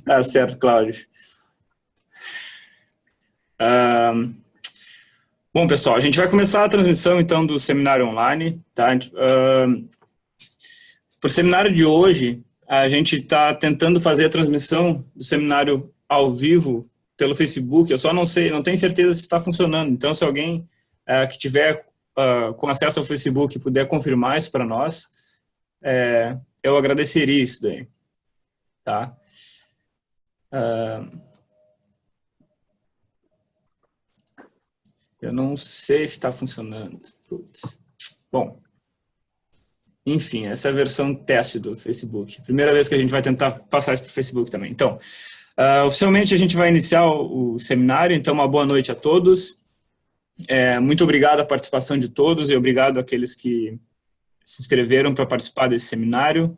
Tá certo, Cláudio. Bom, pessoal, a gente vai começar a transmissão, então, do seminário online, tá? Para o seminário de hoje, a gente está tentando fazer a transmissão do seminário ao vivo pelo Facebook. Eu só não sei, não tenho certeza se está funcionando. Então, se alguém que tiver com acesso ao Facebook puder confirmar isso para nós, eu agradeceria isso daí, tá? Eu não sei se está funcionando. Putz. Bom, enfim, essa é a versão teste do Facebook. Primeira vez que a gente vai tentar passar isso para o Facebook também. Então, oficialmente a gente vai iniciar o seminário, então uma boa noite a todos. Muito obrigado à participação de todos e obrigado àqueles que se inscreveram para participar desse seminário,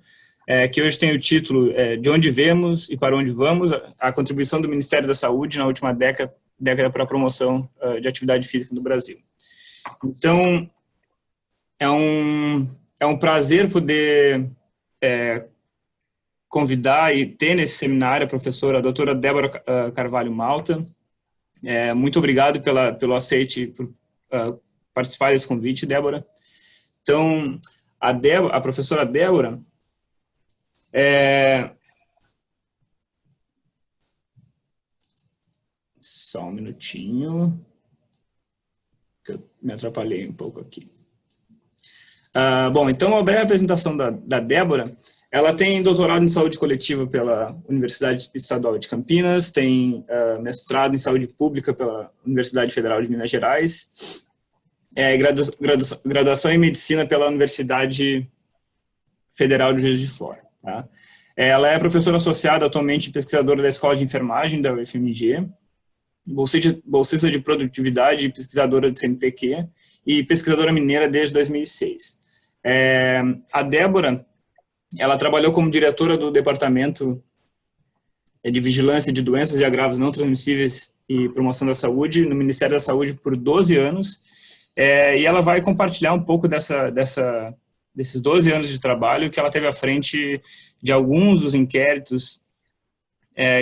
que hoje tem o título De onde vemos e para onde vamos, a contribuição do Ministério da Saúde na última década para a promoção de atividade física no Brasil. Então, é um prazer poder convidar e ter nesse seminário a professora, a doutora Débora Carvalho Malta. Muito obrigado pelo aceite, por participar desse convite, Débora. Então, a professora Débora Só um minutinho, que eu me atrapalhei um pouco aqui. Bom, então, a breve apresentação da Débora. Ela tem doutorado em saúde coletiva pela Universidade Estadual de Campinas, tem mestrado em saúde pública pela Universidade Federal de Minas Gerais, graduação em medicina pela Universidade Federal de Juiz de Fora. Tá? Ela é professora associada atualmente e pesquisadora da Escola de Enfermagem da UFMG, bolsista de produtividade e pesquisadora do CNPq e pesquisadora mineira desde 2006. A Débora, ela trabalhou como diretora do Departamento de Vigilância de Doenças e Agravos Não Transmissíveis e Promoção da Saúde no Ministério da Saúde por 12 anos, e ela vai compartilhar um pouco desses 12 anos de trabalho que ela teve à frente de alguns dos inquéritos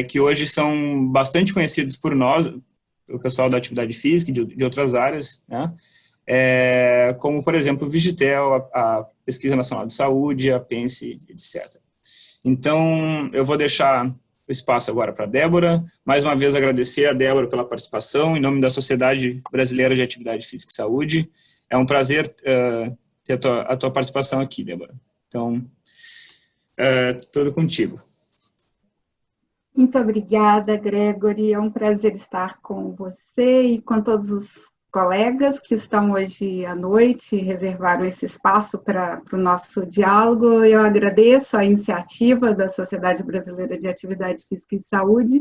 que hoje são bastante conhecidos por nós, o pessoal da atividade física e de outras áreas, né? Como, por exemplo, o Vigitel, a Pesquisa Nacional de Saúde, a PENSE, etc. Então, eu vou deixar o espaço agora para a Débora. Mais uma vez, agradecer a Débora pela participação, em nome da Sociedade Brasileira de Atividade Física e Saúde. É um prazer ter a tua participação aqui, Débora. Então, tudo contigo. Muito obrigada, Gregory. É um prazer estar com você e com todos os colegas que estão hoje à noite e reservaram esse espaço para o nosso diálogo. Eu agradeço a iniciativa da Sociedade Brasileira de Atividade Física e Saúde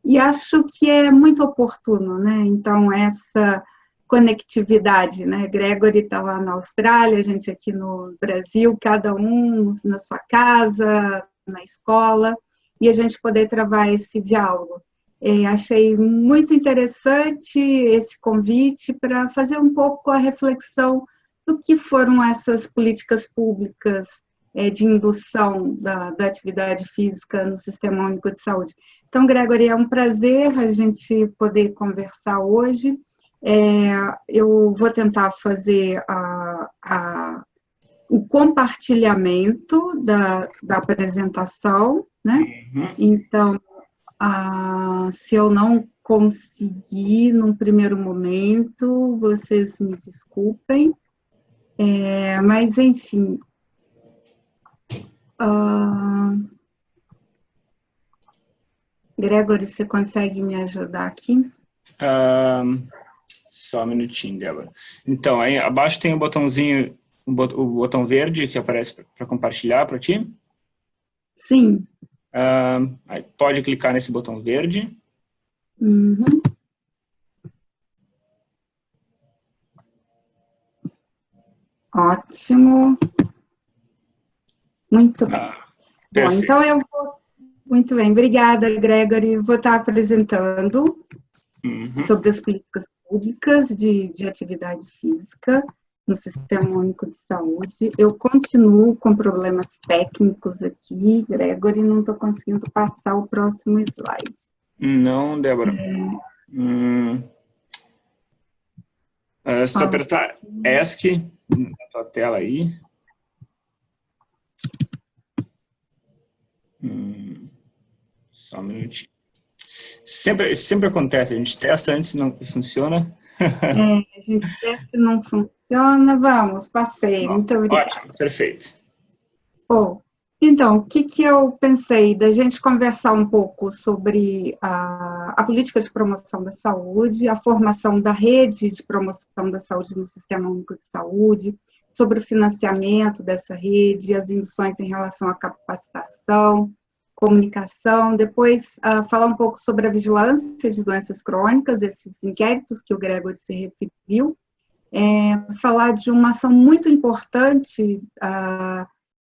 e acho que é muito oportuno, né? Então, essa conectividade, né? Gregory está lá na Austrália, a gente aqui no Brasil, cada um na sua casa, na escola, e a gente poder travar esse diálogo. Achei muito interessante esse convite para fazer um pouco a reflexão do que foram essas políticas públicas de indução da atividade física no Sistema Único de Saúde. Então, Gregory, é um prazer a gente poder conversar hoje. Eu vou tentar fazer o compartilhamento da apresentação, né? Então, se eu não conseguir num primeiro momento, vocês me desculpem, mas enfim. Gregory, você consegue me ajudar aqui? Só um minutinho, Débora. Então, aí abaixo tem o botãozinho, o botão verde que aparece para compartilhar para ti? Sim. Aí pode clicar nesse botão verde. Uhum. Ótimo. Muito bem. Bom, então eu vou... Muito bem, obrigada, Gregory. Vou estar apresentando sobre as políticas públicas de atividade física no Sistema Único de Saúde. Eu continuo com problemas técnicos aqui, Gregory, não estou conseguindo passar o próximo slide. Não, Débora. Se tu apertar ESC na tua tela aí. Só um minutinho. Sempre acontece, a gente testa antes e não funciona. A gente testa e não funciona. Vamos, passei. Muito obrigada. Ótimo, perfeito. Bom, então, o que eu pensei da gente conversar um pouco sobre a política de promoção da saúde, a formação da rede de promoção da saúde no Sistema Único de Saúde, sobre o financiamento dessa rede, as induções em relação à capacitação, comunicação, depois falar um pouco sobre a vigilância de doenças crônicas, esses inquéritos que o Gregory se referiu, falar de uma ação muito importante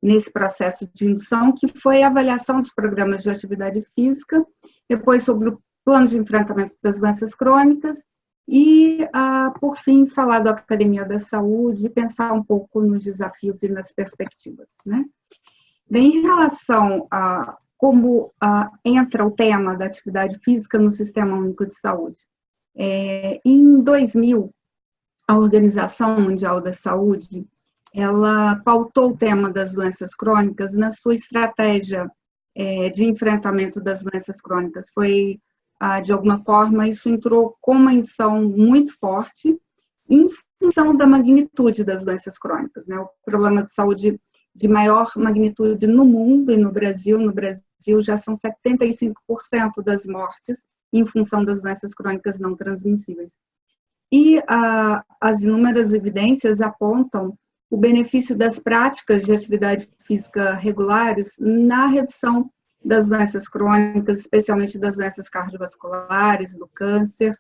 nesse processo de indução, que foi a avaliação dos programas de atividade física, depois sobre o plano de enfrentamento das doenças crônicas, e, por fim, falar da Academia da Saúde, pensar um pouco nos desafios e nas perspectivas, né? Bem, em relação a como entra o tema da atividade física no Sistema Único de Saúde. Em 2000, a Organização Mundial da Saúde, ela pautou o tema das doenças crônicas na sua estratégia de enfrentamento das doenças crônicas. Foi, de alguma forma, isso entrou com uma indução muito forte em função da magnitude das doenças crônicas, né? O problema de saúde de maior magnitude no mundo e no Brasil já são 75% das mortes em função das doenças crônicas não transmissíveis. E as inúmeras evidências apontam o benefício das práticas de atividade física regulares na redução das doenças crônicas, especialmente das doenças cardiovasculares, do câncer,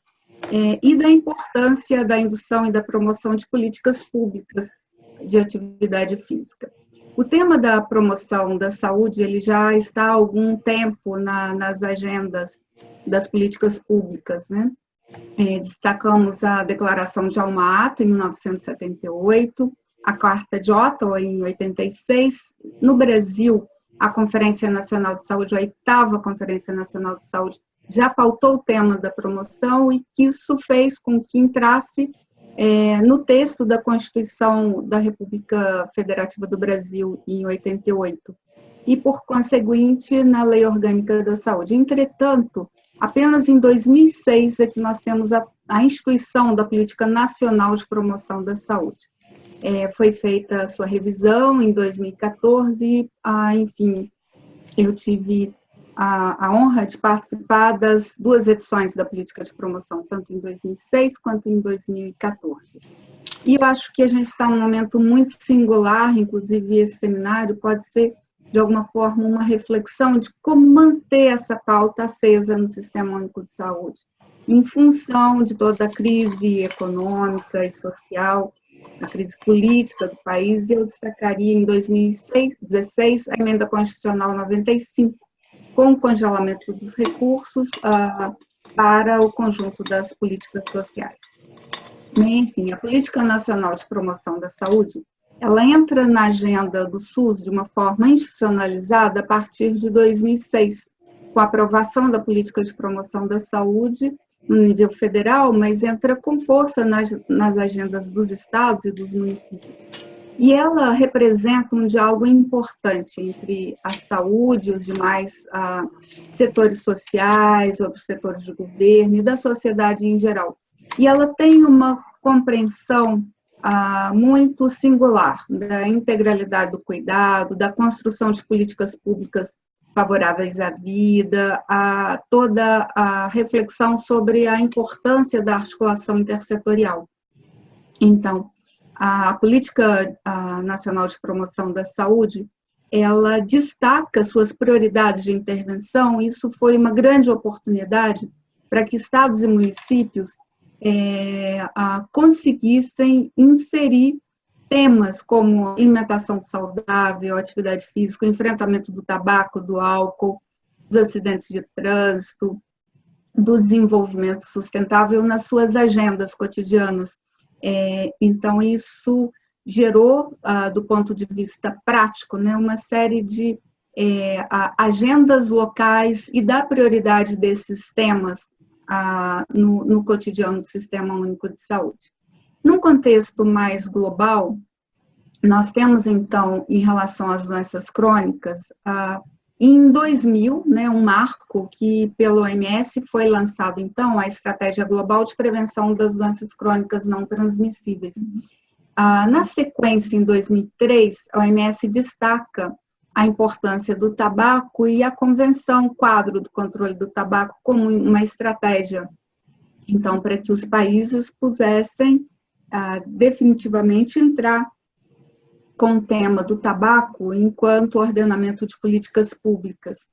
e da importância da indução e da promoção de políticas públicas de atividade física. O tema da promoção da saúde, ele já está há algum tempo nas agendas das políticas públicas, né? Destacamos a Declaração de Alma-Ata, em 1978, a Carta de Ottawa, em 86. No Brasil, a Conferência Nacional de Saúde, a 8ª Conferência Nacional de Saúde, já pautou o tema da promoção e que isso fez com que entrasse no texto da Constituição da República Federativa do Brasil, em 88, e, por conseguinte, na Lei Orgânica da Saúde. Entretanto, apenas em 2006 é que nós temos a instituição da Política Nacional de Promoção da Saúde. Foi feita a sua revisão em 2014, enfim, eu tive a honra de participar das 2 edições da Política de Promoção, tanto em 2006 quanto em 2014. E eu acho que a gente está num momento muito singular, inclusive esse seminário pode ser, de alguma forma, uma reflexão de como manter essa pauta acesa no Sistema Único de Saúde, em função de toda a crise econômica e social, a crise política do país, e eu destacaria em 2016 a Emenda Constitucional 95, com o congelamento dos recursos para o conjunto das políticas sociais. Enfim, a Política Nacional de Promoção da Saúde, ela entra na agenda do SUS de uma forma institucionalizada a partir de 2006, com a aprovação da Política de Promoção da Saúde no nível federal, mas entra com força nas agendas dos estados e dos municípios. E ela representa um diálogo importante entre a saúde e os demais setores sociais, outros setores de governo e da sociedade em geral. E ela tem uma compreensão muito singular da integralidade do cuidado, da construção de políticas públicas favoráveis à vida, a toda a reflexão sobre a importância da articulação intersetorial. Então, a Política Nacional de Promoção da Saúde, ela destaca suas prioridades de intervenção, e isso foi uma grande oportunidade para que estados e municípios conseguissem inserir temas como alimentação saudável, atividade física, enfrentamento do tabaco, do álcool, dos acidentes de trânsito, do desenvolvimento sustentável nas suas agendas cotidianas, Então, isso gerou, do ponto de vista prático, né, uma série de agendas locais e da prioridade desses temas no cotidiano do Sistema Único de Saúde. Num contexto mais global, nós temos, então, em relação às doenças crônicas, em 2000, né, um marco que, pelo OMS, foi lançado, então, a Estratégia Global de Prevenção das Doenças Crônicas Não Transmissíveis. Na sequência, em 2003, a OMS destaca a importância do tabaco e a Convenção Quadro do Controle do Tabaco como uma estratégia, então, para que os países pudessem definitivamente entrar com o tema do tabaco enquanto ordenamento de políticas públicas.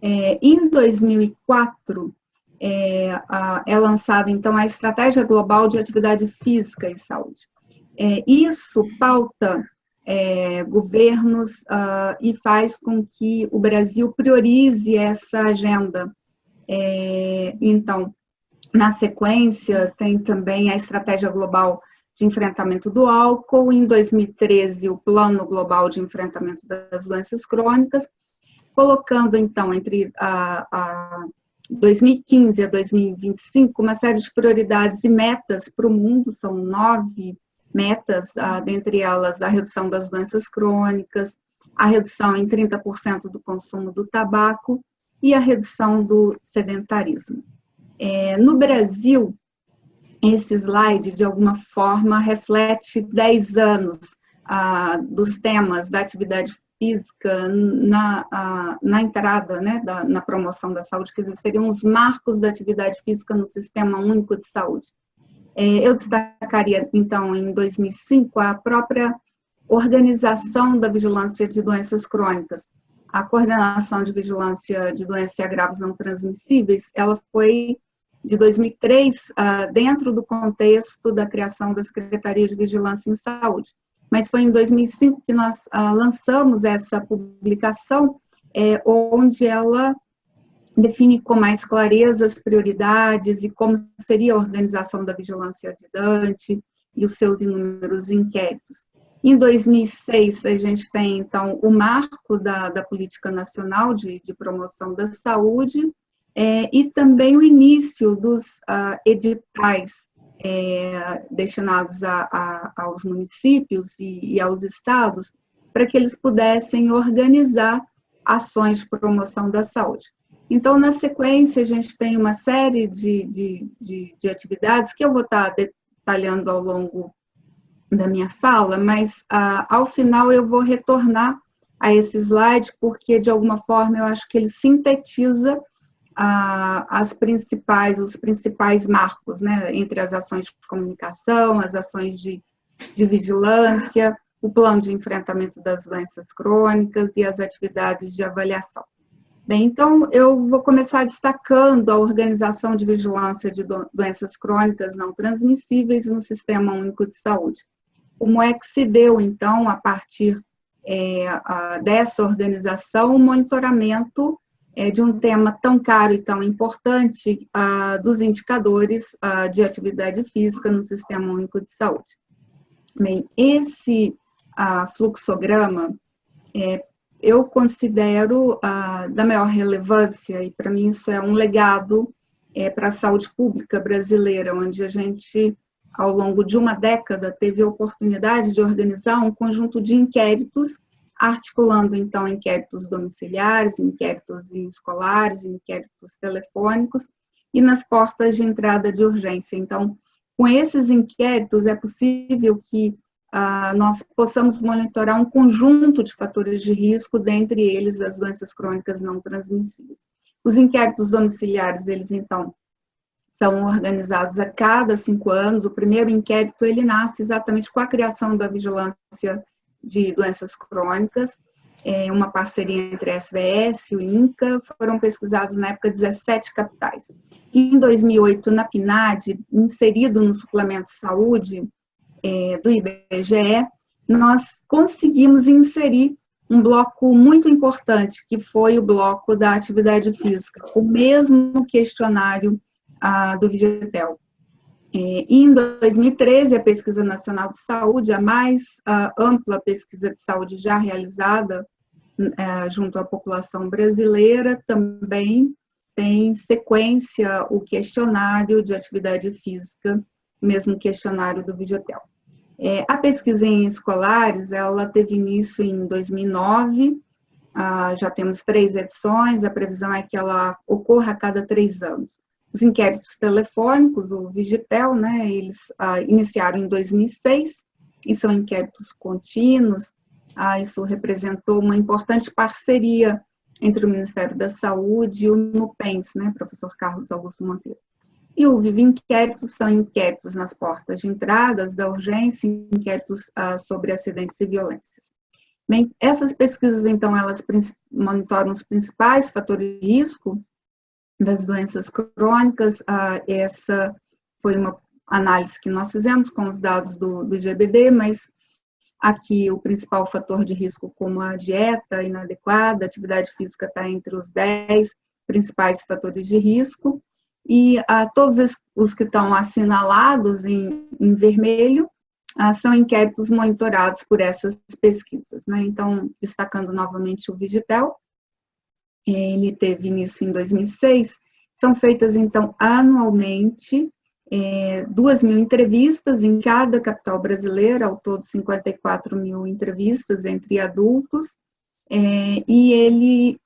Em 2004, é lançada, então, a Estratégia Global de Atividade Física e Saúde. Isso pauta governos e faz com que o Brasil priorize essa agenda. Então, na sequência, tem também a Estratégia Global de Enfrentamento do Álcool, em 2013, o Plano Global de Enfrentamento das Doenças Crônicas, colocando, então, entre 2015 a 2025, uma série de prioridades e metas para o mundo, são 9 metas, dentre elas a redução das doenças crônicas, a redução em 30% do consumo do tabaco e a redução do sedentarismo. No Brasil, esse slide, de alguma forma, reflete 10 anos dos temas da atividade física na entrada, né, na promoção da saúde, quer dizer, seriam os marcos da atividade física no Sistema Único de Saúde. Eu destacaria, então, em 2005, a própria Organização da Vigilância de Doenças Crônicas. A Coordenação de Vigilância de Doenças e Agravos Não Transmissíveis, ela foi de 2003, dentro do contexto da criação da Secretaria de Vigilância em Saúde. Mas foi em 2005 que nós lançamos essa publicação, onde ela define com mais clareza as prioridades e como seria a organização da vigilância adjudante e os seus inúmeros inquéritos. Em 2006, a gente tem, então, o marco da Política Nacional de Promoção da Saúde e também o início dos editais destinados aos municípios e aos estados, para que eles pudessem organizar ações de promoção da saúde. Então, na sequência, a gente tem uma série de atividades que eu vou estar detalhando ao longo da minha fala, mas ao final eu vou retornar a esse slide, porque de alguma forma eu acho que ele sintetiza os principais marcos, né, entre as ações de comunicação, as ações de vigilância, o plano de enfrentamento das doenças crônicas e as atividades de avaliação. Bem, então, eu vou começar destacando a organização de vigilância de doenças crônicas não transmissíveis no Sistema Único de Saúde. Como é que se deu, então, a partir dessa organização, o monitoramento de um tema tão caro e tão importante dos indicadores de atividade física no Sistema Único de Saúde. Bem, esse fluxograma eu considero da maior relevância, e para mim isso é um legado para a saúde pública brasileira, onde a gente, ao longo de uma década, teve a oportunidade de organizar um conjunto de inquéritos, articulando, então, inquéritos domiciliares, inquéritos escolares, inquéritos telefônicos, e nas portas de entrada de urgência. Então, com esses inquéritos, é possível que nós possamos monitorar um conjunto de fatores de risco, dentre eles as doenças crônicas não transmissíveis. Os inquéritos domiciliares, eles, então, são organizados a cada 5 anos. O primeiro inquérito, ele nasce exatamente com a criação da vigilância de doenças crônicas, uma parceria entre a SVS e o INCA, foram pesquisados na época 17 capitais. Em 2008, na PNAD, inserido no suplemento de saúde do IBGE, nós conseguimos inserir um bloco muito importante, que foi o bloco da atividade física, o mesmo questionário do Vigitel. Em 2013, a Pesquisa Nacional de Saúde, a mais ampla pesquisa de saúde já realizada junto à população brasileira, também tem sequência o questionário de atividade física, mesmo questionário do Vigiotel. A pesquisa em escolares, ela teve início em 2009, já temos 3 edições, a previsão é que ela ocorra a cada 3 anos. Os inquéritos telefônicos, o Vigitel, né, eles iniciaram em 2006 e são inquéritos contínuos. Isso representou uma importante parceria entre o Ministério da Saúde e o NUPENS, né, professor Carlos Augusto Monteiro. E o Vive Inquéritos são inquéritos nas portas de entradas da urgência, inquéritos sobre acidentes e violências. Bem, essas pesquisas, então, elas monitoram os principais fatores de risco das doenças crônicas. Essa foi uma análise que nós fizemos com os dados do IGBD, mas aqui o principal fator de risco, como a dieta inadequada, a atividade física está entre os 10 principais fatores de risco, e todos os que estão assinalados em vermelho são inquéritos monitorados por essas pesquisas, né? Então, destacando novamente o Vigitel, ele teve início em 2006, são feitas, então, anualmente 2.000 entrevistas em cada capital brasileira, ao todo 54.000 entrevistas entre adultos, e ele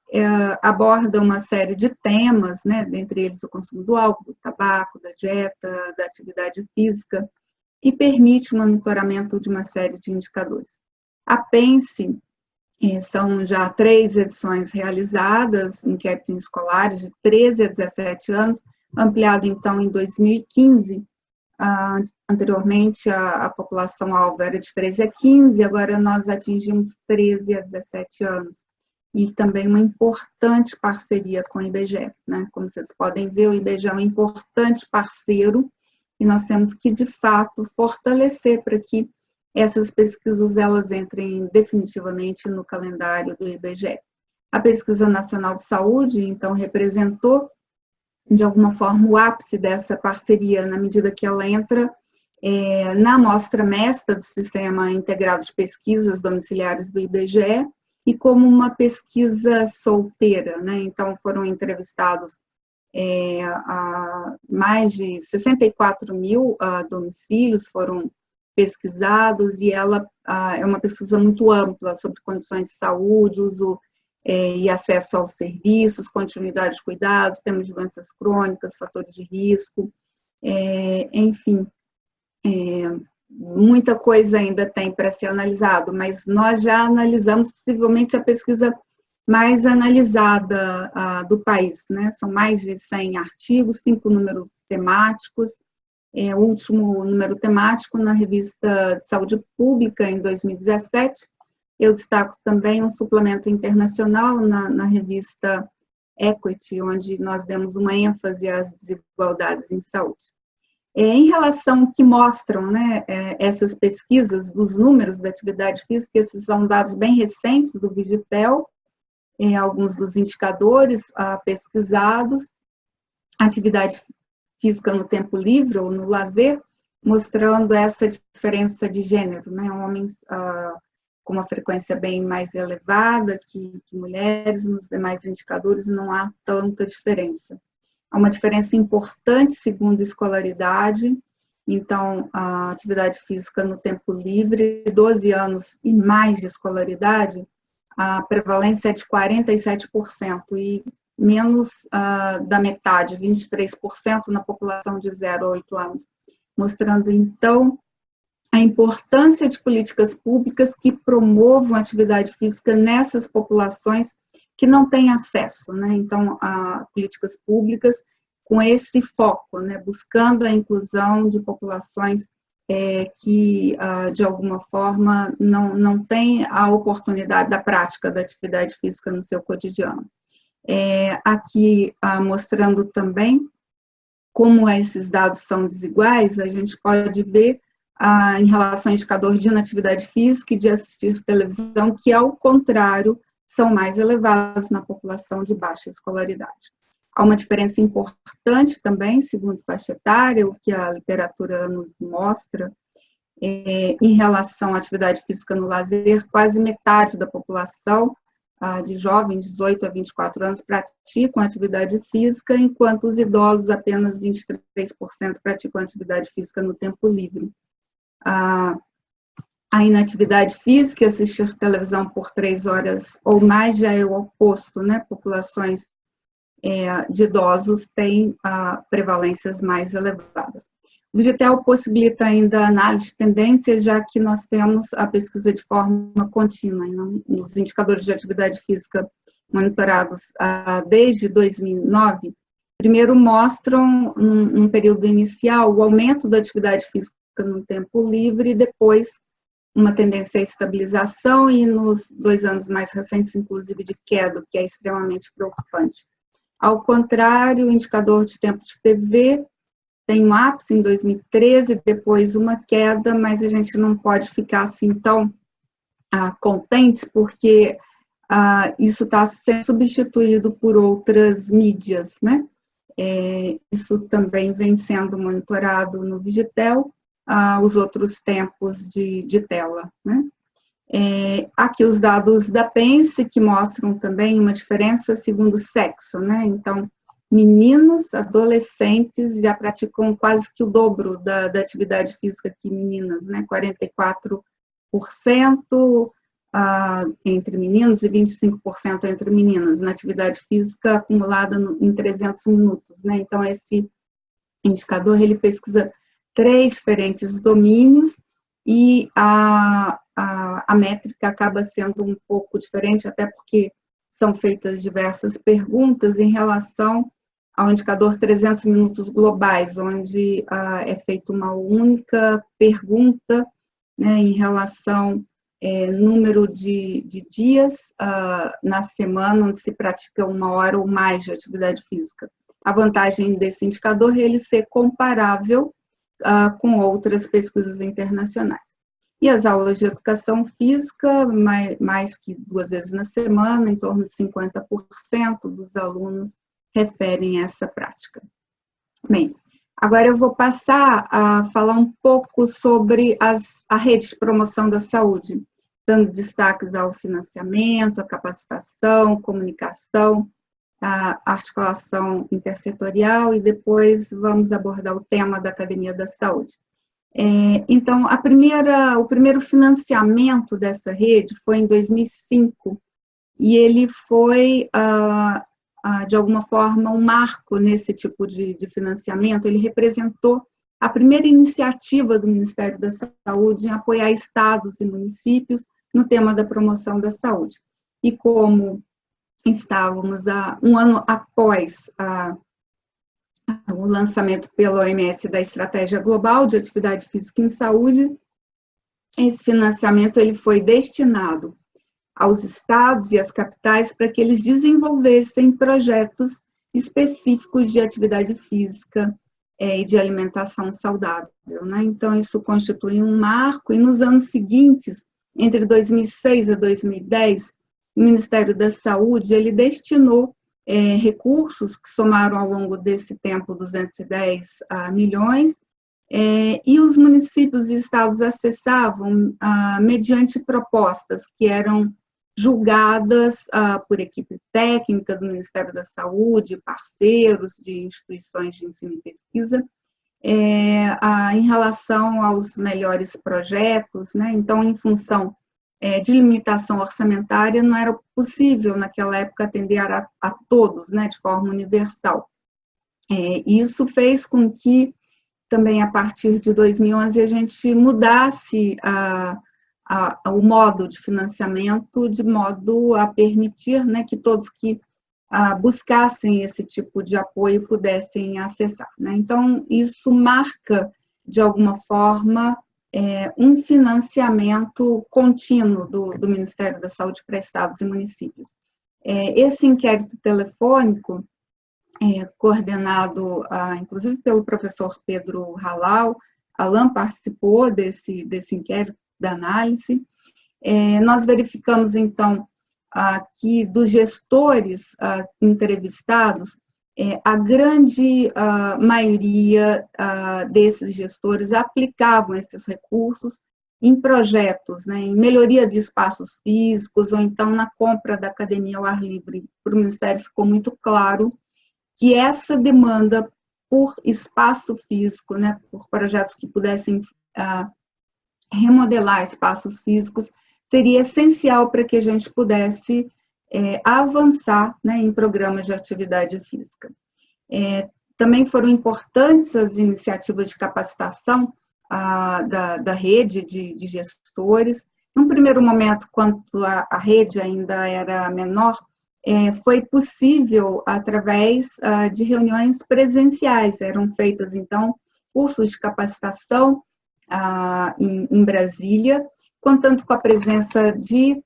aborda uma série de temas, né, dentre eles o consumo do álcool, do tabaco, da dieta, da atividade física, e permite o monitoramento de uma série de indicadores. A PENSE, são já 3 edições realizadas, inquéritos escolares de 13 a 17 anos, ampliado então em 2015, anteriormente a população-alvo era de 13 a 15, agora nós atingimos 13 a 17 anos. E também uma importante parceria com o IBGE, né? Como vocês podem ver, o IBGE é um importante parceiro e nós temos que, de fato, fortalecer para que essas pesquisas elas entrem definitivamente no calendário do IBGE. A Pesquisa Nacional de Saúde, então, representou, de alguma forma, o ápice dessa parceria, na medida que ela entra na amostra mestra do Sistema Integrado de Pesquisas Domiciliares do IBGE e como uma pesquisa solteira, né? Então, foram entrevistados mais de 64.000 domicílios, foram pesquisados, e ela é uma pesquisa muito ampla sobre condições de saúde, uso e acesso aos serviços, continuidade de cuidados, temas de doenças crônicas, fatores de risco, enfim, muita coisa ainda tem para ser analisado, mas nós já analisamos possivelmente a pesquisa mais analisada do país, né? São mais de 100 artigos, 5 números temáticos, o último número temático na Revista de Saúde Pública, em 2017. Eu destaco também um suplemento internacional na revista Equity, onde nós demos uma ênfase às desigualdades em saúde. Em relação ao que mostram, né, essas pesquisas dos números da atividade física, esses são dados bem recentes do Vigitel, alguns dos indicadores pesquisados, atividade física no tempo livre ou no lazer, mostrando essa diferença de gênero, né? Homens com uma frequência bem mais elevada que mulheres, nos demais indicadores não há tanta diferença. Há uma diferença importante segundo a escolaridade, então a atividade física no tempo livre, 12 anos e mais de escolaridade, a prevalência é de 47% e menos da metade, 23% na população de 0 a 8 anos, mostrando, então, a importância de políticas públicas que promovam a atividade física nessas populações que não têm acesso, né? Então, políticas públicas com esse foco, né? Buscando a inclusão de populações que, de alguma forma, não têm a oportunidade da prática da atividade física no seu cotidiano. Aqui, mostrando também como esses dados são desiguais, a gente pode ver em relação ao indicador de inatividade física e de assistir televisão, que, ao contrário, são mais elevados na população de baixa escolaridade. Há uma diferença importante também, segundo faixa etária, o que a literatura nos mostra, em relação à atividade física no lazer, quase metade da população de jovens, 18 a 24 anos, praticam atividade física, enquanto os idosos, apenas 23% praticam atividade física no tempo livre. A inatividade física, assistir televisão por 3 horas ou mais, já é o oposto, né? Populações de idosos têm prevalências mais elevadas. O Digitel possibilita ainda a análise de tendências, já que nós temos a pesquisa de forma contínua. Os indicadores de atividade física monitorados desde 2009, primeiro mostram, num período inicial, o aumento da atividade física no tempo livre, e depois uma tendência à estabilização, e nos 2 anos mais recentes, inclusive, de queda, que é extremamente preocupante. Ao contrário, o indicador de tempo de TV tem um ápice em 2013, depois uma queda, mas a gente não pode ficar assim tão contente, porque isso está sendo substituído por outras mídias, né? Isso também vem sendo monitorado no Vigitel, os outros tempos de tela, né? Aqui os dados da Pense, que mostram também uma diferença segundo sexo, né? Então, meninos, adolescentes já praticam quase que o dobro da atividade física que meninas, né? 44% entre meninos e 25% entre meninas, na atividade física acumulada em 300 minutos, né? Então, esse indicador, ele pesquisa 3 diferentes domínios, e a métrica acaba sendo um pouco diferente, até porque são feitas diversas perguntas em relação ao indicador 300 minutos globais, onde é feita uma única pergunta, né, em relação número de dias na semana onde se pratica 1 hora ou mais de atividade física. A vantagem desse indicador é ele ser comparável com outras pesquisas internacionais. E as aulas de educação física, mais que 2 vezes na semana, em torno de 50% dos alunos referem a essa prática. Bem, agora eu vou passar a falar um pouco sobre a rede de promoção da saúde, dando destaques ao financiamento, à capacitação, comunicação, a articulação intersetorial, e depois vamos abordar o tema da Academia da Saúde. Então, o primeiro financiamento dessa rede foi em 2005, e ele foi, de alguma forma, um marco nesse tipo de financiamento. Ele representou a primeira iniciativa do Ministério da Saúde em apoiar estados e municípios no tema da promoção da saúde. E como estávamos um ano após o lançamento pela OMS da Estratégia Global de Atividade Física em Saúde, esse financiamento ele foi destinado aos estados e às capitais para que eles desenvolvessem projetos específicos de atividade física e de alimentação saudável, né? Então, isso constitui um marco, e nos anos seguintes, entre 2006 a 2010, o Ministério da Saúde ele destinou recursos que somaram ao longo desse tempo 210 milhões, e os municípios e estados acessavam mediante propostas que eram julgadas por equipe técnica do Ministério da Saúde, parceiros de instituições de ensino e pesquisa, em relação aos melhores projetos, né? Então, em função de limitação orçamentária, não era possível, naquela época, atender a todos, né, de forma universal. Isso fez com que, também a partir de 2011, a gente mudasse o modo de financiamento, de modo a permitir, né, que todos que buscassem esse tipo de apoio pudessem acessar, né? Então, isso marca, de alguma forma, um financiamento contínuo do Ministério da Saúde para estados e municípios. Esse inquérito telefônico, coordenado, inclusive, pelo professor Pedro Halal, Alan participou desse inquérito da análise. Nós verificamos, então, que dos gestores entrevistados, a grande maioria desses gestores aplicavam esses recursos em projetos, né, em melhoria de espaços físicos, ou então na compra da academia ao ar livre. Para o Ministério ficou muito claro que essa demanda por espaço físico, né, por projetos que pudessem remodelar espaços físicos, seria essencial para que a gente pudesse avançar, né, em programas de atividade física. Também foram importantes as iniciativas de capacitação da rede de gestores. Num primeiro momento, quando a rede ainda era menor, foi possível através de reuniões presenciais. Eram feitas, então, cursos de capacitação em Brasília, contando com a presença de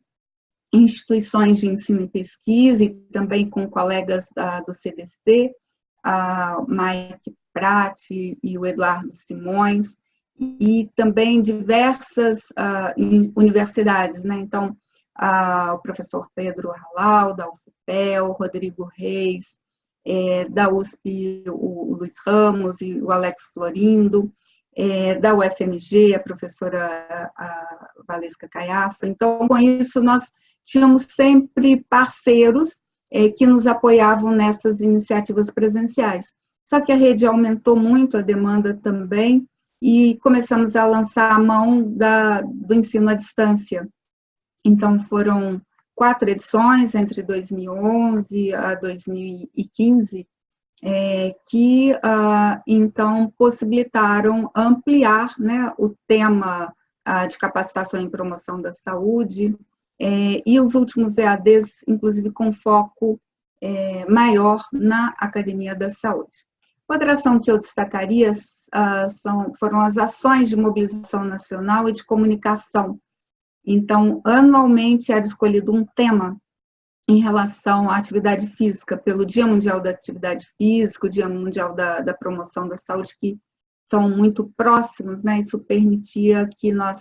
instituições de ensino e pesquisa e também com colegas do CDC, a Mike Prati e o Eduardo Simões, e também diversas universidades, né? Então, o professor Pedro Halal, da UFPEL, Rodrigo Reis, da USP, o Luiz Ramos e o Alex Florindo, da UFMG, a professora Valesca Caiafa. Então, com isso, nós tínhamos sempre parceiros que nos apoiavam nessas iniciativas presenciais. Só que a rede aumentou muito a demanda também e começamos a lançar a mão do ensino à distância. Então, foram 4 edições entre 2011 a 2015, que, então, possibilitaram ampliar, né, o tema de capacitação em promoção da saúde, e os últimos EADs, inclusive, com foco maior na Academia da Saúde. Outra ação que eu destacaria foram as ações de mobilização nacional e de comunicação. Então, anualmente era escolhido um tema em relação à atividade física, pelo Dia Mundial da Atividade Física, o Dia Mundial da Promoção da Saúde, que são muito próximos, né? Isso permitia que nós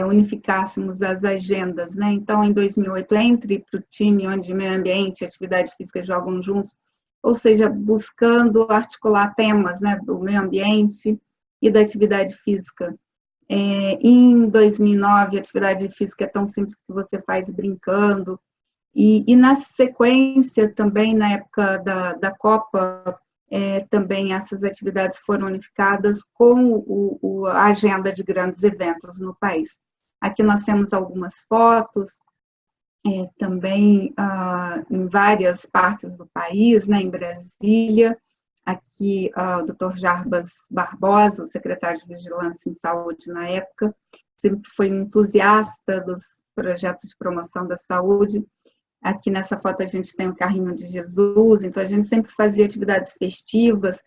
unificássemos as agendas, né? Então, em 2008, entre para o time onde meio ambiente e atividade física jogam juntos, ou seja, buscando articular temas, né, do meio ambiente e da atividade física. Em 2009, a atividade física é tão simples que você faz brincando, e na sequência também, na época da Copa, também essas atividades foram unificadas com a agenda de grandes eventos no país. Aqui nós temos algumas fotos, também em várias partes do país, né, em Brasília. Aqui o Dr. Jarbas Barbosa, o secretário de Vigilância em Saúde na época, sempre foi um entusiasta dos projetos de promoção da saúde. Aqui nessa foto a gente tem o carrinho de Jesus, então a gente sempre fazia atividades festivas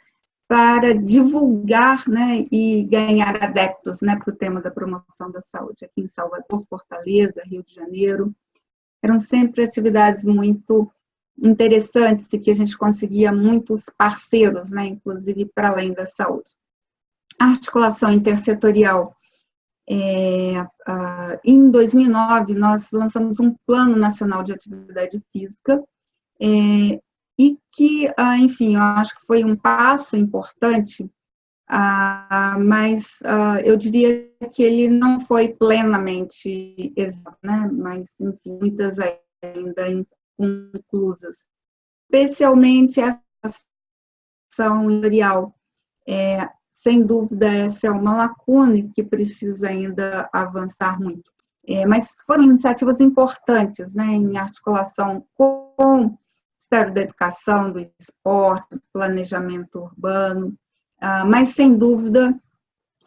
para divulgar, né, e ganhar adeptos, né, para o tema da promoção da saúde. Aqui em Salvador, Fortaleza, Rio de Janeiro, eram sempre atividades muito interessantes e que a gente conseguia muitos parceiros, né, inclusive para além da saúde. A articulação intersetorial. Em 2009, nós lançamos um Plano Nacional de Atividade Física, e que, enfim, eu acho que foi um passo importante, mas eu diria que ele não foi plenamente exato, né? Mas, enfim, muitas ainda inconclusas, especialmente essa ação editorial. Sem dúvida, essa é uma lacuna que precisa ainda avançar muito. Mas foram iniciativas importantes, né, em articulação com o Ministério da Educação, do Esporte, do Planejamento Urbano, mas, sem dúvida,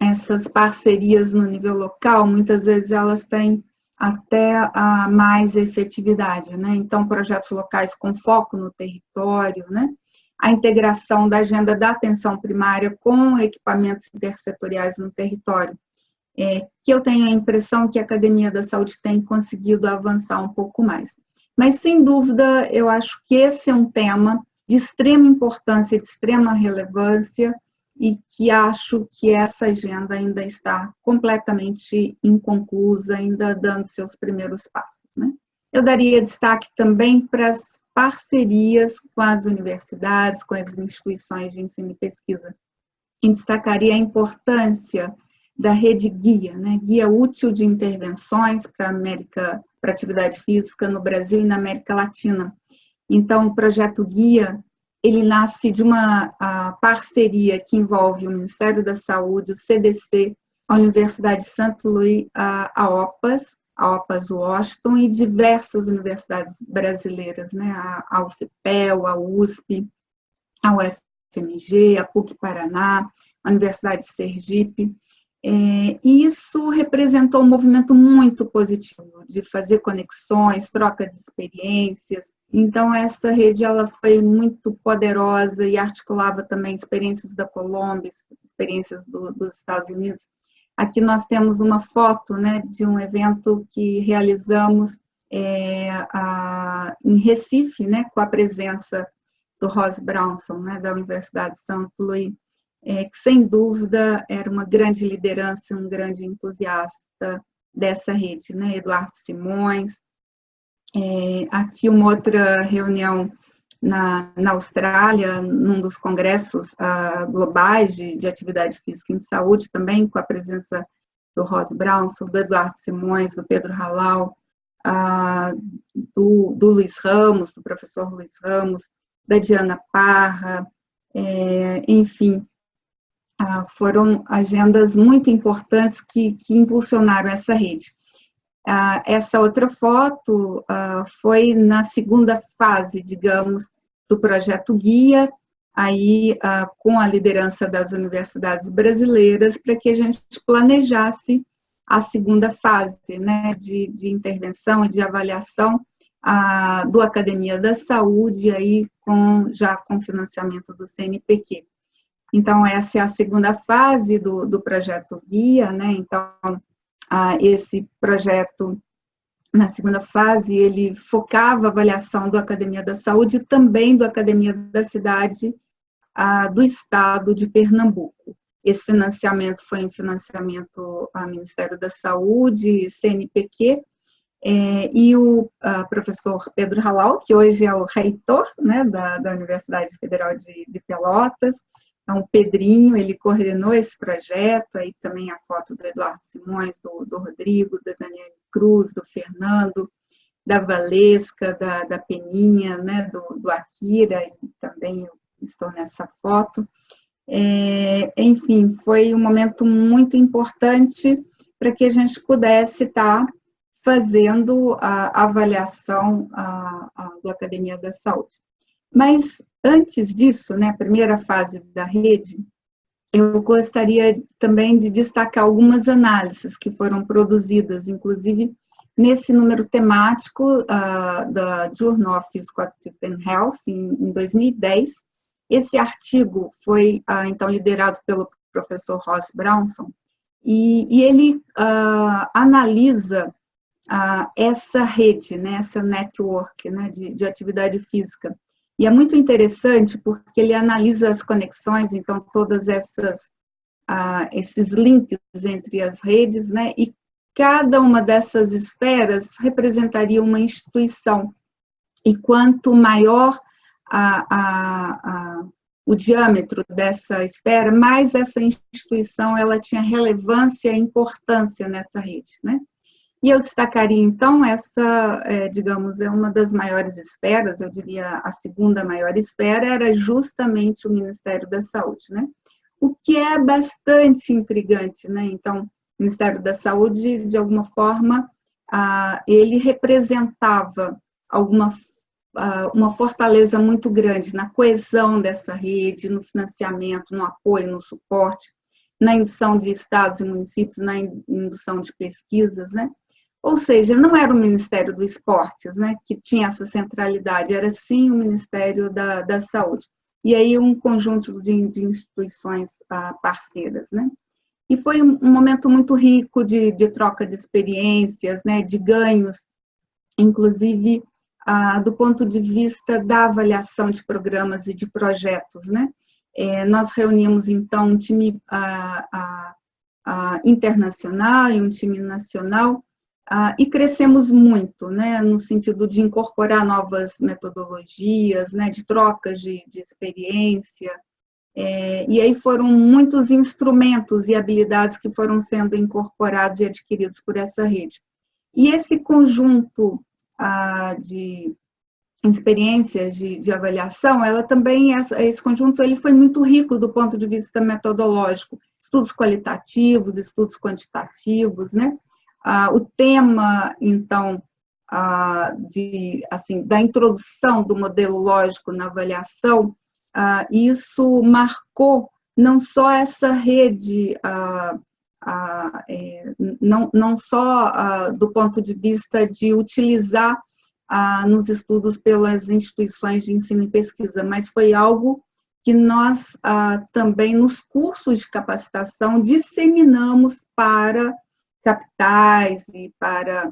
essas parcerias no nível local, muitas vezes elas têm até mais efetividade, né? Então, projetos locais com foco no território, né? A integração da agenda da atenção primária com equipamentos intersetoriais no território, que eu tenho a impressão que a Academia da Saúde tem conseguido avançar um pouco mais. Mas, sem dúvida, eu acho que esse é um tema de extrema importância, de extrema relevância, e que acho que essa agenda ainda está completamente inconclusa, ainda dando seus primeiros passos, né? Eu daria destaque também para as parcerias com as universidades, com as instituições de ensino e pesquisa. E destacaria a importância da rede guia, né? Guia útil de intervenções para atividade física no Brasil e na América Latina. Então, o projeto Guia, ele nasce de uma parceria que envolve o Ministério da Saúde, o CDC, a Universidade de St. Louis, a OPAS Washington e diversas universidades brasileiras, né? A UFPEL, a USP, a UFMG, a PUC Paraná, a Universidade de Sergipe. E isso representou um movimento muito positivo de fazer conexões, troca de experiências. Então, essa rede ela foi muito poderosa e articulava também experiências da Colômbia, experiências dos Estados Unidos. Aqui nós temos uma foto, né, de um evento que realizamos em Recife, né, com a presença do Ross Brownson, né, da Universidade de St. Louis, que sem dúvida era uma grande liderança, um grande entusiasta dessa rede, né, Eduardo Simões. Aqui uma outra reunião na Austrália, num dos congressos globais de atividade física e de saúde, também com a presença do Ross Brownson, do Eduardo Simões, do Pedro Halal, do Luiz Ramos, do professor Luiz Ramos, da Diana Parra, enfim, foram agendas muito importantes que impulsionaram essa rede. Essa outra foto foi na segunda fase, digamos, do projeto Guia, aí com a liderança das universidades brasileiras, para que a gente planejasse a segunda fase, né, de intervenção e de avaliação do Academia da Saúde, aí já com financiamento do CNPq. Então, essa é a segunda fase do projeto Guia, né? Então, esse projeto, na segunda fase, ele focava a avaliação do Academia da Saúde e também do Academia da Cidade do Estado de Pernambuco. Esse financiamento foi um financiamento ao Ministério da Saúde, CNPq, e o professor Pedro Halal, que hoje é o reitor, né, da Universidade Federal de Pelotas. Então, o Pedrinho, ele coordenou esse projeto, aí também a foto do Eduardo Simões, do Rodrigo, da Daniela Cruz, do Fernando, da Valesca, da Peninha, né, do Akira, e também eu estou nessa foto. Enfim, foi um momento muito importante para que a gente pudesse estar fazendo a avaliação da Academia da Saúde. Mas, antes disso, né, a primeira fase da rede, eu gostaria também de destacar algumas análises que foram produzidas, inclusive nesse número temático da Journal of Physical Activity and Health, em 2010. Esse artigo foi, então, liderado pelo professor Ross Brownson, e ele analisa essa rede, né, essa network, né, de atividade física. E é muito interessante porque ele analisa as conexões, então, todas esses links entre as redes, né, e cada uma dessas esferas representaria uma instituição. E quanto maior o diâmetro dessa esfera, mais essa instituição ela tinha relevância e importância nessa rede, né? E eu destacaria, então, essa, digamos, é uma das maiores esferas, eu diria a segunda maior esfera, era justamente o Ministério da Saúde, né? O que é bastante intrigante, né? Então, o Ministério da Saúde, de alguma forma, ele representava uma fortaleza muito grande na coesão dessa rede, no financiamento, no apoio, no suporte, na indução de estados e municípios, na indução de pesquisas, né? Ou seja, não era o Ministério do Esportes, né, que tinha essa centralidade, era sim o Ministério da Saúde. E aí um conjunto de instituições parceiras, né. E foi um momento muito rico de troca de experiências, né, de ganhos, inclusive do ponto de vista da avaliação de programas e de projetos, né. Nós reunimos, então, um time internacional e um time nacional, e crescemos muito, né, no sentido de incorporar novas metodologias, né, de trocas de experiência, e aí foram muitos instrumentos e habilidades que foram sendo incorporados e adquiridos por essa rede. E esse conjunto de experiências de avaliação, ela também, esse conjunto ele foi muito rico do ponto de vista metodológico, estudos qualitativos, estudos quantitativos, né? O tema, então, da introdução do modelo lógico na avaliação, isso marcou não só essa rede, não só do ponto de vista de utilizar nos estudos pelas instituições de ensino e pesquisa, mas foi algo que nós também nos cursos de capacitação disseminamos para capitais e para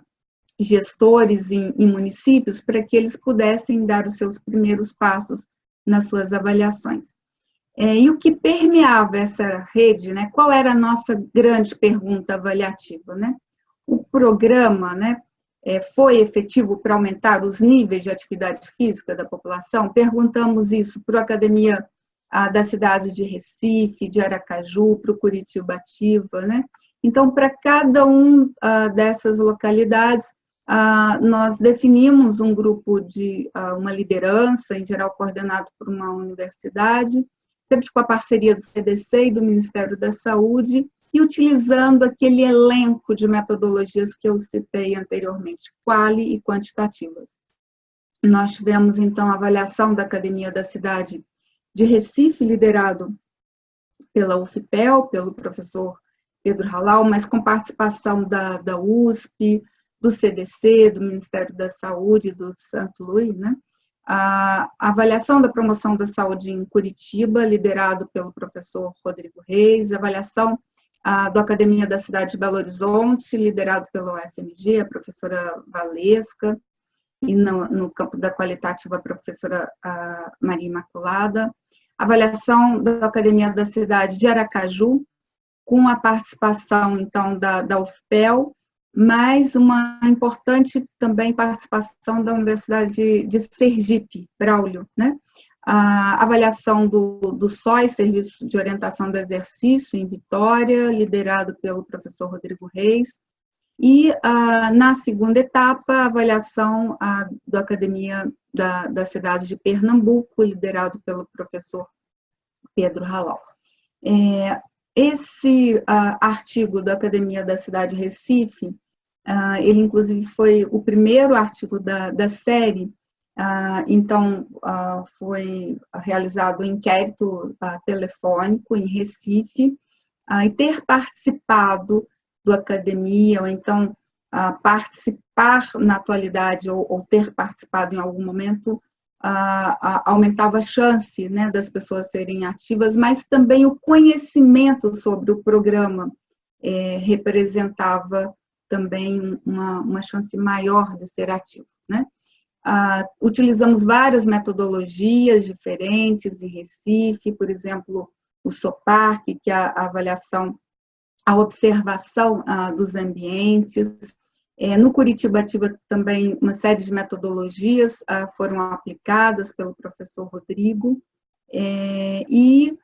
gestores em municípios, para que eles pudessem dar os seus primeiros passos nas suas avaliações. E o que permeava essa rede, né? Qual era a nossa grande pergunta avaliativa, né? O programa, né, foi efetivo para aumentar os níveis de atividade física da população? Perguntamos isso para a Academia das Cidades de Recife, de Aracaju, para o Curitiba-Ativa, né? Então, para cada dessas localidades, nós definimos um grupo de uma liderança, em geral coordenado por uma universidade, sempre com a parceria do CDC e do Ministério da Saúde, e utilizando aquele elenco de metodologias que eu citei anteriormente, quali e quantitativas. Nós tivemos, então, a avaliação da Academia da Cidade de Recife, liderado pela UFPEL, pelo professor Pedro Halal, mas com participação da USP, do CDC, do Ministério da Saúde, do Santo Luís, né? A avaliação da promoção da saúde em Curitiba, liderado pelo professor Rodrigo Reis, a avaliação da Academia da Cidade de Belo Horizonte, liderado pela UFMG, a professora Valesca, e no campo da qualitativa, a professora Maria Imaculada, a avaliação da Academia da Cidade de Aracaju, com a participação, então, da UFPEL, mas uma importante também participação da Universidade de Sergipe, Braulio, né? A avaliação do SOI, Serviço de Orientação do Exercício, em Vitória, liderado pelo professor Rodrigo Reis, e na segunda etapa, a avaliação da Academia da Cidade de Pernambuco, liderado pelo professor Pedro Halal. Esse artigo da Academia da Cidade de Recife, ele inclusive foi o primeiro artigo da série, então foi realizado um inquérito telefônico em Recife, e ter participado do Academia, ou então participar na atualidade, ou ter participado em algum momento, aumentava a chance, né, das pessoas serem ativas, mas também o conhecimento sobre o programa representava também uma chance maior de ser ativo, né? Utilizamos várias metodologias diferentes em Recife, por exemplo, o SOPARC, que é a avaliação, a observação dos ambientes. No Curitiba-Ativa também uma série de metodologias foram aplicadas pelo professor Rodrigo, e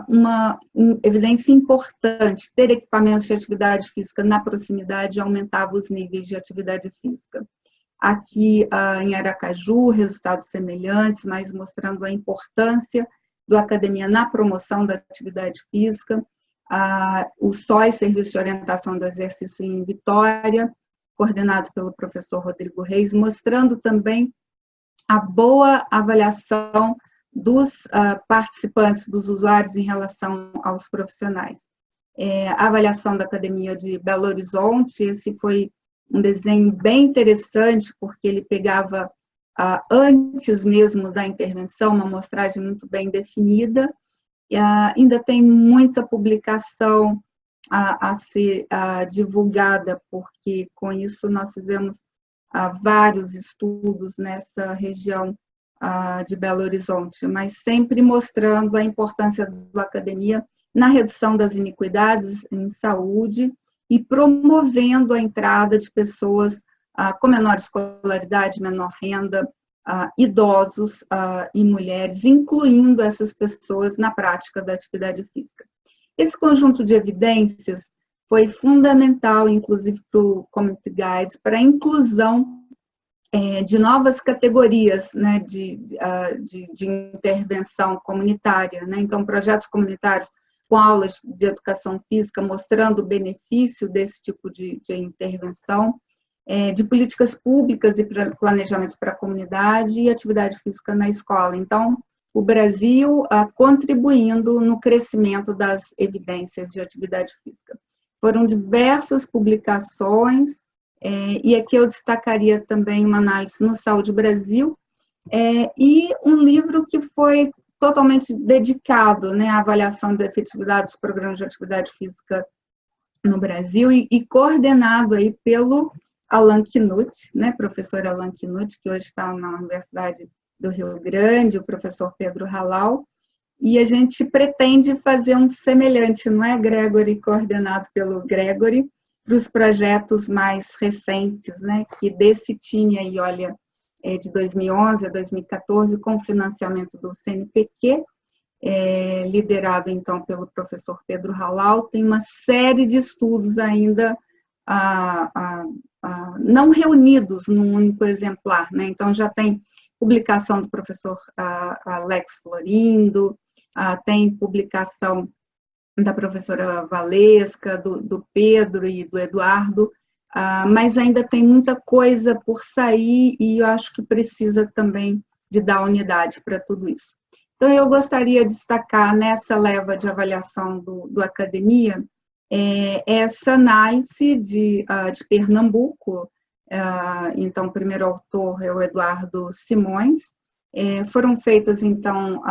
uma evidência importante, ter equipamentos de atividade física na proximidade aumentava os níveis de atividade física. Aqui em Aracaju, resultados semelhantes, mas mostrando a importância do Academia na promoção da atividade física. O SOI, Serviço de Orientação do Exercício em Vitória, coordenado pelo professor Rodrigo Reis, mostrando também a boa avaliação dos participantes, dos usuários em relação aos profissionais. A avaliação da Academia de Belo Horizonte, esse foi um desenho bem interessante, porque ele pegava antes mesmo da intervenção, uma amostragem muito bem definida, e ainda tem muita publicação a ser divulgada, porque com isso nós fizemos vários estudos nessa região de Belo Horizonte, mas sempre mostrando a importância da academia na redução das iniquidades em saúde e promovendo a entrada de pessoas com menor escolaridade, menor renda, idosos e mulheres, incluindo essas pessoas na prática da atividade física. Esse conjunto de evidências foi fundamental, inclusive, para o Community Guide, para a inclusão de novas categorias, né, de intervenção comunitária, né? Então, projetos comunitários com aulas de educação física mostrando o benefício desse tipo de intervenção, de políticas públicas e planejamento para a comunidade e atividade física na escola. Então, o Brasil contribuindo no crescimento das evidências de atividade física. Foram diversas publicações, e aqui eu destacaria também uma análise no Saúde Brasil, e um livro que foi totalmente dedicado, né, à avaliação da efetividade dos programas de atividade física no Brasil e coordenado aí pelo Alan Knut, né, professor Alan Knut, que hoje está na Universidade do Rio Grande, o professor Pedro Halal, e a gente pretende fazer um semelhante, não é, Gregory, coordenado pelo Gregory, para os projetos mais recentes, né, que desse time aí, olha, de 2011 a 2014, com financiamento do CNPq, liderado, então, pelo professor Pedro Halal, tem uma série de estudos ainda não reunidos num único exemplar, né? Então, já tem publicação do professor Alex Florindo, tem publicação da professora Valesca, do Pedro e do Eduardo, mas ainda tem muita coisa por sair e eu acho que precisa também de dar unidade para tudo isso. Então, eu gostaria de destacar nessa leva de avaliação do Academia, essa análise de Pernambuco. Então, o primeiro autor é o Eduardo Simões. Foram feitas, então,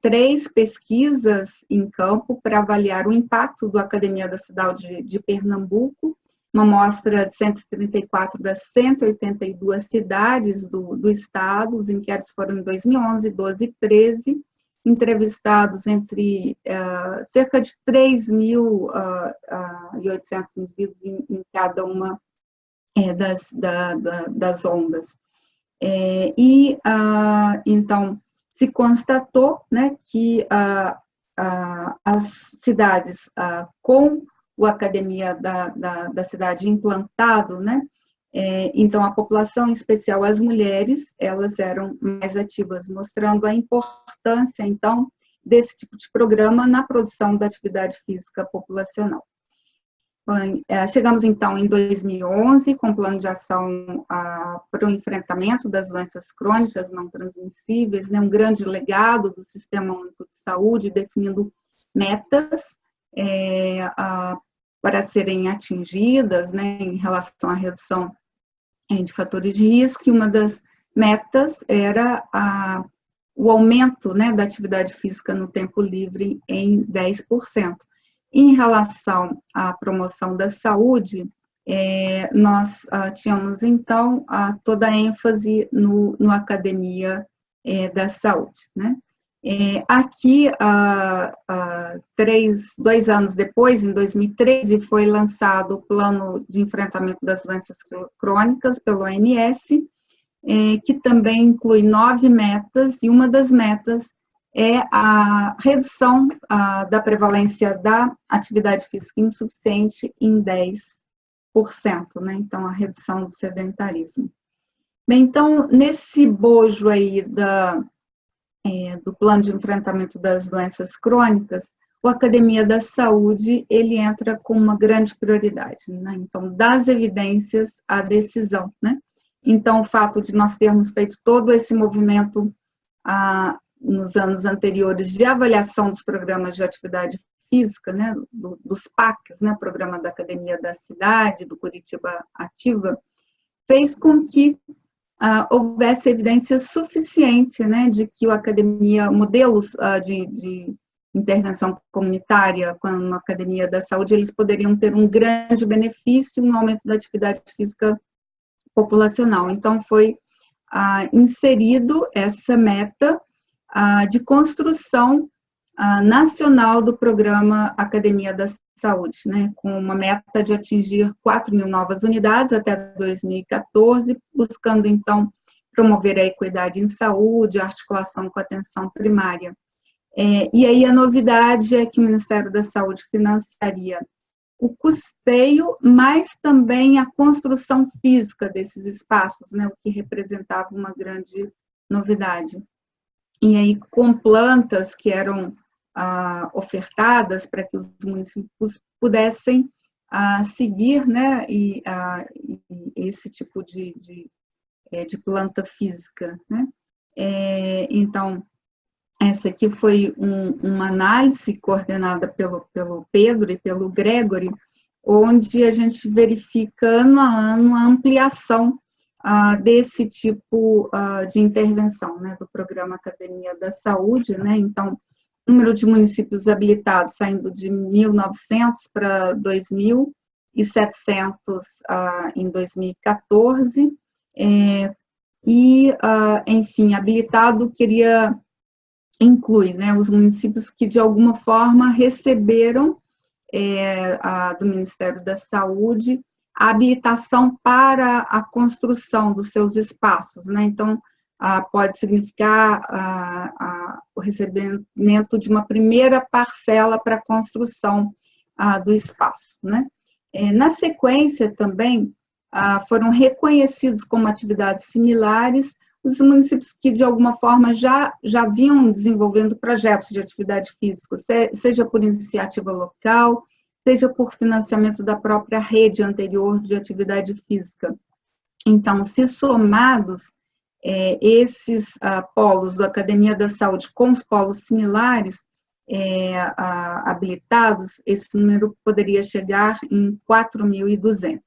3 pesquisas em campo para avaliar o impacto do Academia da Cidade de Pernambuco, uma amostra de 134 das 182 cidades do estado. Os inquéritos foram em 2011, 12 e 13, entrevistados entre cerca de 3.800 indivíduos em cada uma das ondas. Então, se constatou, né, que as cidades com o Academia da Cidade implantado, né, então a população, em especial as mulheres, elas eram mais ativas, mostrando a importância, então, desse tipo de programa na produção da atividade física populacional. Chegamos, então, em 2011, com o plano de ação para o enfrentamento das doenças crônicas não transmissíveis, né, um grande legado do Sistema Único de Saúde, definindo metas para serem atingidas, né, em relação à redução de fatores de risco, e uma das metas era o aumento, né, da atividade física no tempo livre em 10%. Em relação à promoção da saúde, nós tínhamos, então, toda a ênfase no Academia da Saúde, né? Aqui, 2 anos depois, em 2013, foi lançado o Plano de Enfrentamento das Doenças Crônicas pelo OMS, que também inclui 9 metas, e uma das metas é a redução da prevalência da atividade física insuficiente em 10%, né? Então, a redução do sedentarismo. Bem, então, nesse bojo aí do plano de enfrentamento das doenças crônicas, o Academia da Saúde, ele entra com uma grande prioridade, né? Então, das evidências à decisão, né? Então, o fato de nós termos feito todo esse movimento nos anos anteriores de avaliação dos programas de atividade física, né, dos PACs, né, Programa da Academia da Cidade, do Curitiba Ativa, fez com que houvesse evidência suficiente, né, de que o Academia, modelos de intervenção comunitária com a Academia da Saúde, eles poderiam ter um grande benefício no aumento da atividade física populacional. Então, foi inserido essa meta de construção nacional do programa Academia da Saúde, né, com uma meta de atingir 4.000 novas unidades até 2014, buscando, então, promover a equidade em saúde, a articulação com a atenção primária. E aí a novidade é que o Ministério da Saúde financiaria o custeio, mas também a construção física desses espaços, né, o que representava uma grande novidade. E aí, com plantas que eram ofertadas para que os municípios pudessem seguir, né, esse tipo de planta física, né. Então, essa aqui foi uma análise coordenada pelo Pedro e pelo Gregory, onde a gente verifica ano a ano a ampliação desse tipo de intervenção, né, do programa Academia da Saúde, né. Então, número de municípios habilitados saindo de 1.900 para 2.700 em 2014, enfim, habilitado inclui, né, os municípios que de alguma forma receberam do Ministério da Saúde a habilitação para a construção dos seus espaços, né. Então, pode significar o recebimento de uma primeira parcela para a construção do espaço, né. Na sequência, também, foram reconhecidos como atividades similares os municípios que, de alguma forma, já vinham desenvolvendo projetos de atividade física, seja por iniciativa local, seja por financiamento da própria rede anterior de atividade física. Então, se somados esses polos da Academia da Saúde com os polos similares habilitados, esse número poderia chegar em 4.200.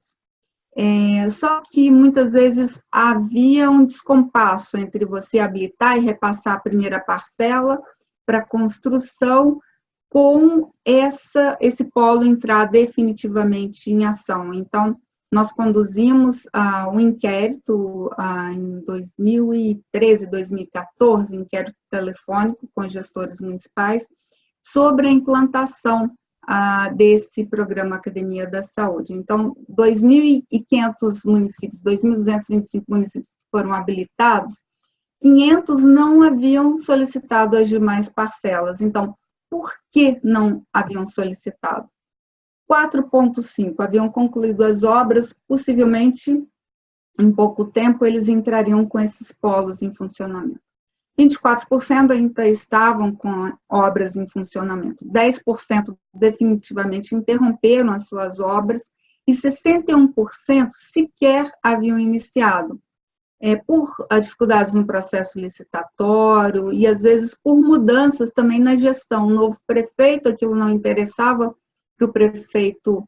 Só que muitas vezes havia um descompasso entre você habilitar e repassar a primeira parcela para construção, com esse polo entrar definitivamente em ação. Então, nós conduzimos um inquérito em 2013, 2014, inquérito telefônico com gestores municipais, sobre a implantação desse programa Academia da Saúde. Então, 2.500 municípios, 2.225 municípios foram habilitados, 500 não haviam solicitado as demais parcelas. Então, por que não haviam solicitado? 4,5 haviam concluído as obras, possivelmente, em pouco tempo, eles entrariam com esses polos em funcionamento. 24% ainda estavam com obras em funcionamento, 10% definitivamente interromperam as suas obras e 61% sequer haviam iniciado, por dificuldades no processo licitatório e, às vezes, por mudanças também na gestão. O novo prefeito, aquilo não interessava para o prefeito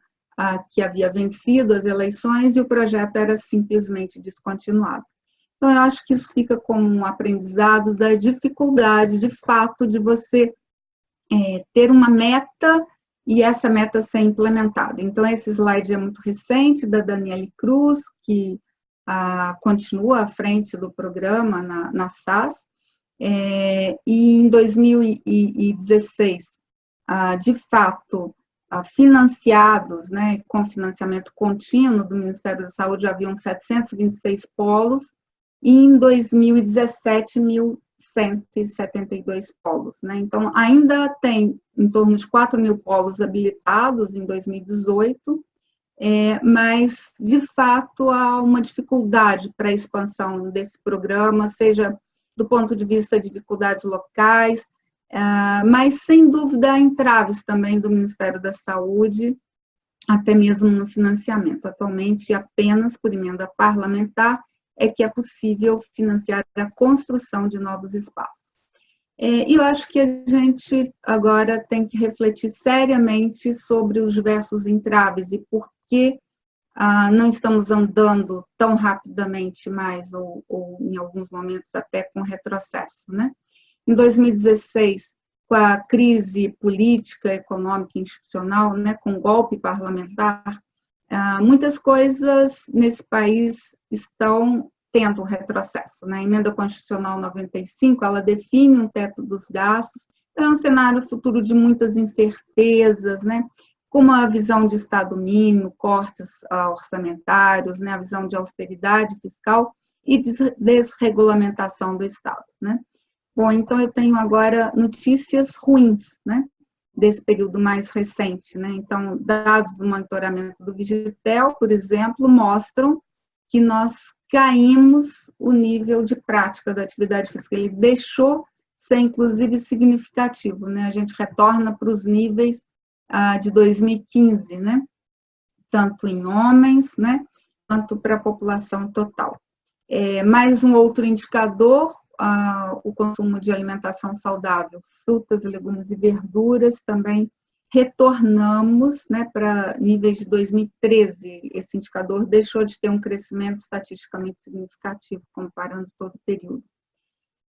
que havia vencido as eleições e o projeto era simplesmente descontinuado. Então, eu acho que isso fica como um aprendizado da dificuldade, de fato, de você ter uma meta e essa meta ser implementada. Então, esse slide é muito recente, da Daniele Cruz, que continua à frente do programa na SAS, e em 2016, de fato, financiados, né, com financiamento contínuo do Ministério da Saúde, já haviam 726 polos, e em 2017, 1.172 polos, né? Então, ainda tem em torno de 4.000 polos habilitados em 2018, mas, de fato, há uma dificuldade para a expansão desse programa, seja do ponto de vista de dificuldades locais, mas, sem dúvida, há entraves também do Ministério da Saúde, até mesmo no financiamento. Atualmente, apenas por emenda parlamentar é que é possível financiar a construção de novos espaços. E eu acho que a gente agora tem que refletir seriamente sobre os diversos entraves e por que não estamos andando tão rapidamente mais, ou em alguns momentos até com retrocesso, né? Em 2016, com a crise política, econômica e institucional, né, com o golpe parlamentar, muitas coisas nesse país estão tendo retrocesso, né? A Emenda Constitucional 95, ela define um teto dos gastos, É um cenário futuro de muitas incertezas, né? Com uma visão de Estado mínimo, cortes orçamentários, né? A visão de austeridade fiscal e desregulamentação do Estado, né? Bom, então eu tenho agora notícias ruins, né? Desse período mais recente, né? Então, dados do monitoramento do Vigitel, por exemplo, mostram que nós caímos o nível de prática da atividade física. Ele deixou ser, inclusive, significativo, né? A gente retorna para os níveis de 2015, né? Tanto em homens, né? Quanto para a população total. Mais um outro indicador, o consumo de alimentação saudável, frutas, legumes e verduras, também retornamos, né, para níveis de 2013. Esse indicador deixou de ter um crescimento estatisticamente significativo, comparando todo o período.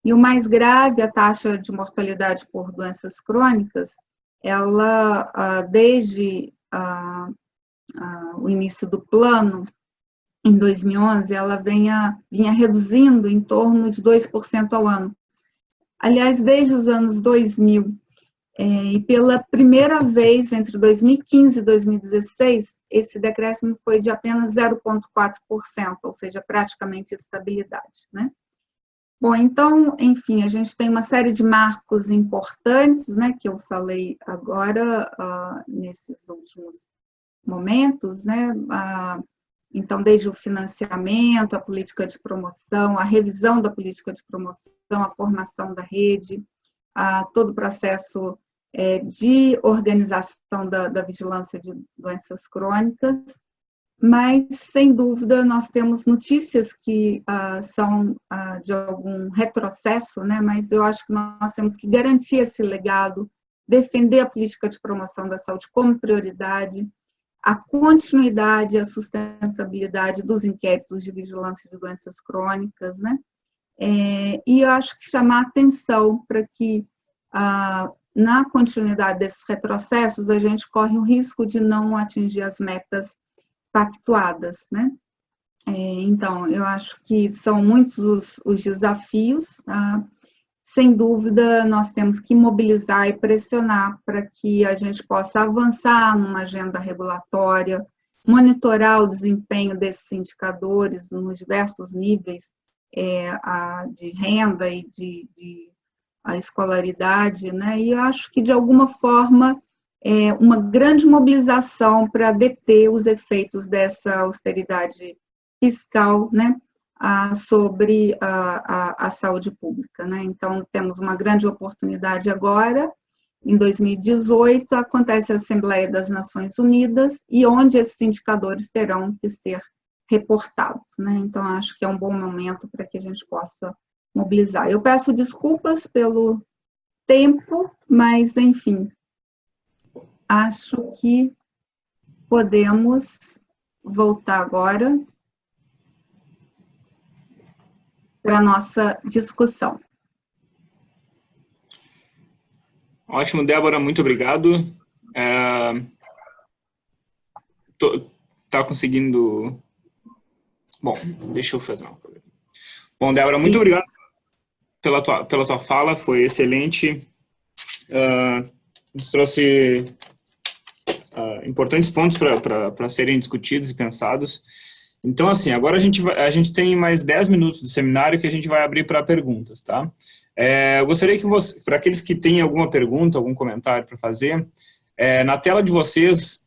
E o mais grave, a taxa de mortalidade por doenças crônicas, ela, desde o início do plano, em 2011, ela vinha reduzindo em torno de 2% ao ano. Aliás, desde os anos 2000, e pela primeira vez entre 2015 e 2016, esse decréscimo foi de apenas 0,4%, ou seja, praticamente estabilidade, né? Bom, então, enfim, a gente tem uma série de marcos importantes, né, que eu falei agora, nesses últimos momentos, né, então, desde o financiamento, a política de promoção, a revisão da política de promoção, a formação da rede, todo o processo de organização da vigilância de doenças crônicas, mas, sem dúvida, nós temos notícias que são de algum retrocesso, né? Mas eu acho que nós temos que garantir esse legado, defender a política de promoção da saúde como prioridade, a continuidade e a sustentabilidade dos inquéritos de vigilância de doenças crônicas, né? E eu acho que chamar atenção para que, na continuidade desses retrocessos, a gente corre o risco de não atingir as metas pactuadas, né? Então, eu acho que são muitos os desafios, sem dúvida, nós temos que mobilizar e pressionar para que a gente possa avançar numa agenda regulatória, monitorar o desempenho desses indicadores nos diversos níveis de renda e de a escolaridade, né? E eu acho que, de alguma forma, uma grande mobilização para deter os efeitos dessa austeridade fiscal, né, sobre a saúde pública, né? Então, temos uma grande oportunidade agora. Em 2018, acontece a Assembleia das Nações Unidas, e onde esses indicadores terão que ser reportados, né? Então, acho que é um bom momento para que a gente possa mobilizar. Eu peço desculpas pelo tempo, mas, enfim, acho que podemos voltar agora para a nossa discussão. Ótimo, Débora, muito obrigado. Tá conseguindo... Bom, deixa eu fazer uma coisa. Bom, Débora, muito obrigado pela tua fala, foi excelente. Nos trouxe importantes pontos para serem discutidos e pensados. Então, assim, agora a gente tem mais 10 minutos do seminário que a gente vai abrir para perguntas, tá? Eu gostaria que para aqueles que têm alguma pergunta, algum comentário para fazer, na tela de vocês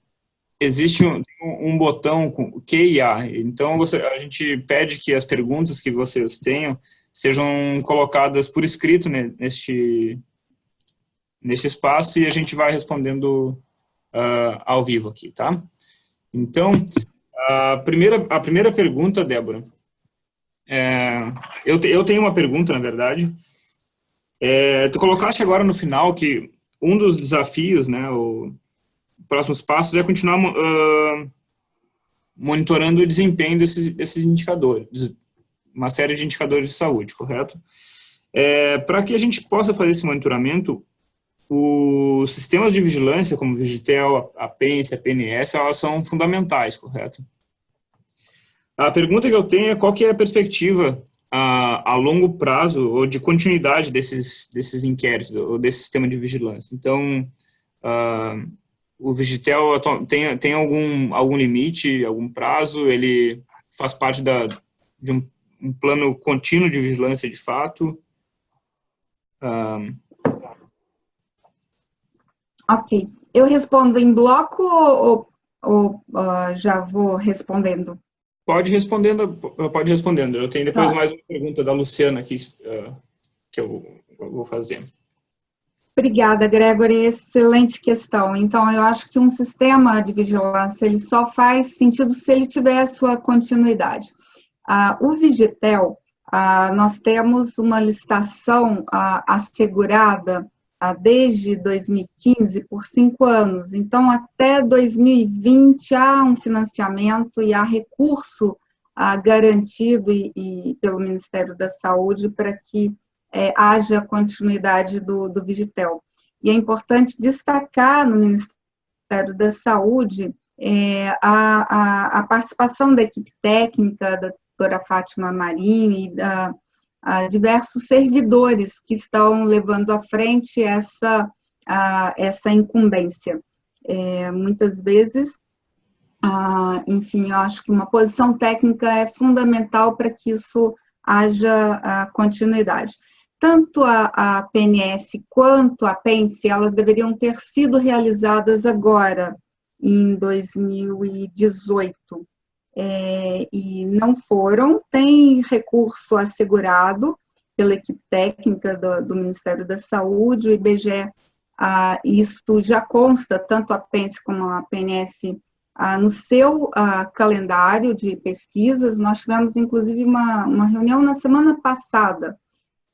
existe um botão com Q e A. Então, a gente pede que as perguntas que vocês tenham sejam colocadas por escrito neste espaço e a gente vai respondendo ao vivo aqui, tá? Então, a primeira pergunta, Débora, eu tenho uma pergunta, na verdade. Tu colocaste agora no final que um dos desafios, né, os próximos passos é continuar monitorando o desempenho desses indicadores, uma série de indicadores de saúde, correto? Para que a gente possa fazer esse monitoramento, os sistemas de vigilância, como o Vigitel, a PENS, a PNS, elas são fundamentais, correto? A pergunta que eu tenho é qual que é a perspectiva a longo prazo ou de continuidade desses inquéritos ou desse sistema de vigilância. Então, o Vigitel tem algum limite, algum prazo? Ele faz parte de um plano contínuo de vigilância de fato? Ok. Eu respondo em bloco ou já vou respondendo? Pode respondendo. Eu tenho depois Tá. mais uma pergunta da Luciana aqui que eu vou fazer. Obrigada, Gregory. Excelente questão. Então, eu acho que um sistema de vigilância ele só faz sentido se ele tiver a sua continuidade. O Vigitel, nós temos uma licitação assegurada desde 2015 por 5 anos. Então, até 2020 há um financiamento e há recurso garantido pelo Ministério da Saúde para que haja continuidade do Vigitel. E é importante destacar no Ministério da Saúde a participação da equipe técnica, da doutora Fátima Marinho e diversos servidores que estão levando à frente essa incumbência. Muitas vezes, enfim, eu acho que uma posição técnica é fundamental para que isso haja continuidade. Tanto a PNS quanto a PENSE, elas deveriam ter sido realizadas agora, em 2018, e não foram. Tem recurso assegurado pela equipe técnica do Ministério da Saúde, o IBGE, isso já consta, tanto a PENSE como a PNS, no seu calendário de pesquisas. Nós tivemos, inclusive, uma reunião na semana passada,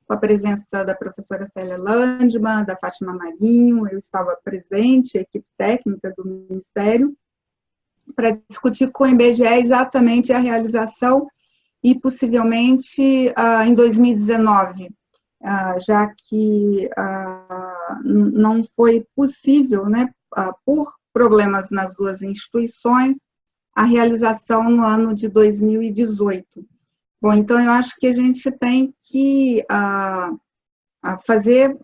com a presença da professora Célia Landman, da Fátima Marinho, eu estava presente, a equipe técnica do Ministério, para discutir com o IBGE exatamente a realização e, possivelmente, em 2019, já que não foi possível, né, por problemas nas duas instituições, a realização no ano de 2018. Bom, então eu acho que a gente tem que fazer,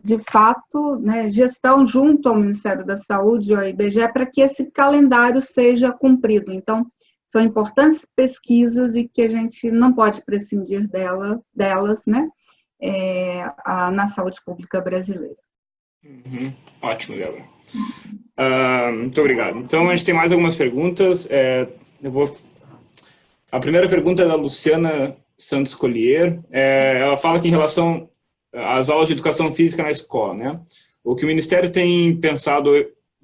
de fato, né, gestão junto ao Ministério da Saúde e ao IBGE para que esse calendário seja cumprido. Então, são importantes pesquisas e que a gente não pode prescindir delas, né, na saúde pública brasileira. Ótimo, Débora. Muito obrigado. Então, a gente tem mais algumas perguntas. A primeira pergunta é da Luciana Santos Collier. Ela fala que em relação às aulas de educação física na escola, né? O que o Ministério tem pensado,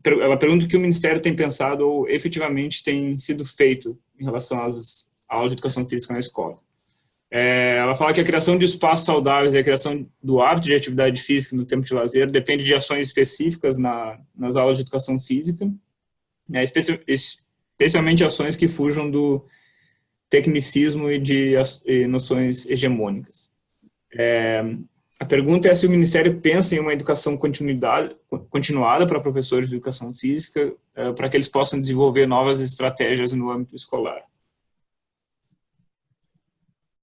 ela pergunta o que o Ministério tem pensado ou efetivamente tem sido feito em relação às aulas de educação física na escola. Ela fala que a criação de espaços saudáveis e a criação do hábito de atividade física no tempo de lazer depende de ações específicas nas aulas de educação física, né, especialmente ações que fujam do tecnicismo e de noções hegemônicas. A pergunta é se o Ministério pensa em uma educação continuada para professores de educação física, para que eles possam desenvolver novas estratégias no âmbito escolar.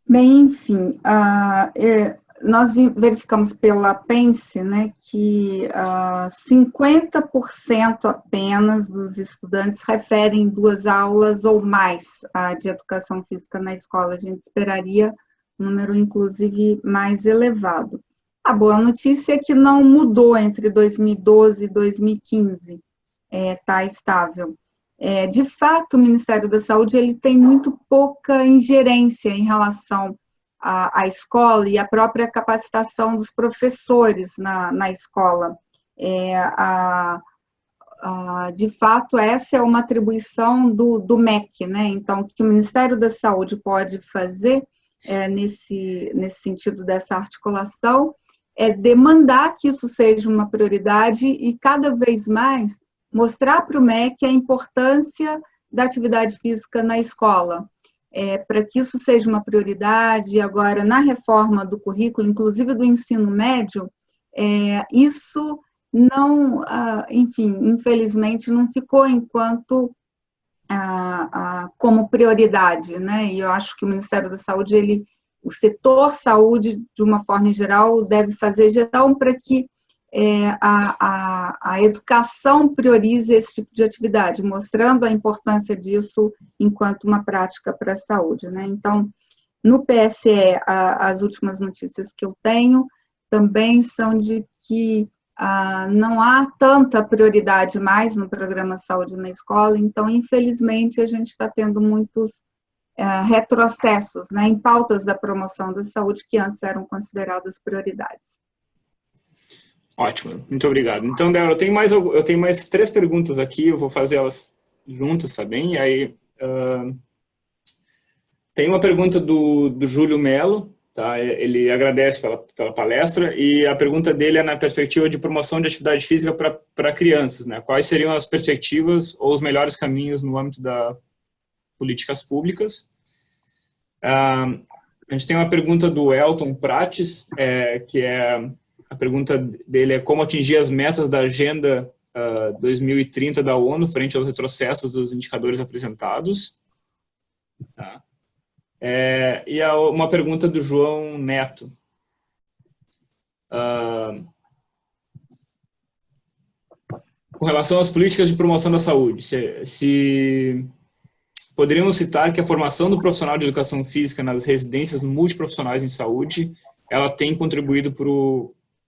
Bem, enfim, nós verificamos pela PENSE, né, que 50% apenas dos estudantes referem 2 aulas ou mais de educação física na escola. A gente esperaria um número, inclusive, mais elevado. A boa notícia é que não mudou entre 2012 e 2015, está estável. De fato, o Ministério da Saúde ele tem muito pouca ingerência em relação à escola e à própria capacitação dos professores na escola. De fato, essa é uma atribuição do MEC, né? Então, o que o Ministério da Saúde pode fazer nesse sentido dessa articulação é demandar que isso seja uma prioridade e, cada vez mais, mostrar para o MEC a importância da atividade física na escola, para que isso seja uma prioridade. Agora, na reforma do currículo, inclusive do ensino médio, isso não, enfim, infelizmente, não ficou enquanto como prioridade, né? E eu acho que o Ministério da Saúde, o setor saúde, de uma forma geral, deve fazer gestão para que a educação priorize esse tipo de atividade, mostrando a importância disso enquanto uma prática para a saúde, né? Então, no PSE, as últimas notícias que eu tenho também são de que não há tanta prioridade mais no programa Saúde na Escola, então, infelizmente, a gente está tendo muitos retrocessos, né, em pautas da promoção da saúde que antes eram consideradas prioridades. Ótimo, muito obrigado. Então, Débora, eu tenho mais 3 perguntas aqui, eu vou fazer elas juntas, tá bem? E aí, tem uma pergunta do Júlio Melo, tá? Ele agradece pela palestra, e a pergunta dele é na perspectiva de promoção de atividade física para crianças, né? Quais seriam as perspectivas ou os melhores caminhos no âmbito das políticas públicas? A gente tem uma pergunta do Elton Prates, que a pergunta dele é como atingir as metas da Agenda 2030 da ONU frente aos retrocessos dos indicadores apresentados. Tá? E uma pergunta do João Neto. Com relação às políticas de promoção da saúde, se poderíamos citar que a formação do profissional de educação física nas residências multiprofissionais em saúde, ela tem contribuído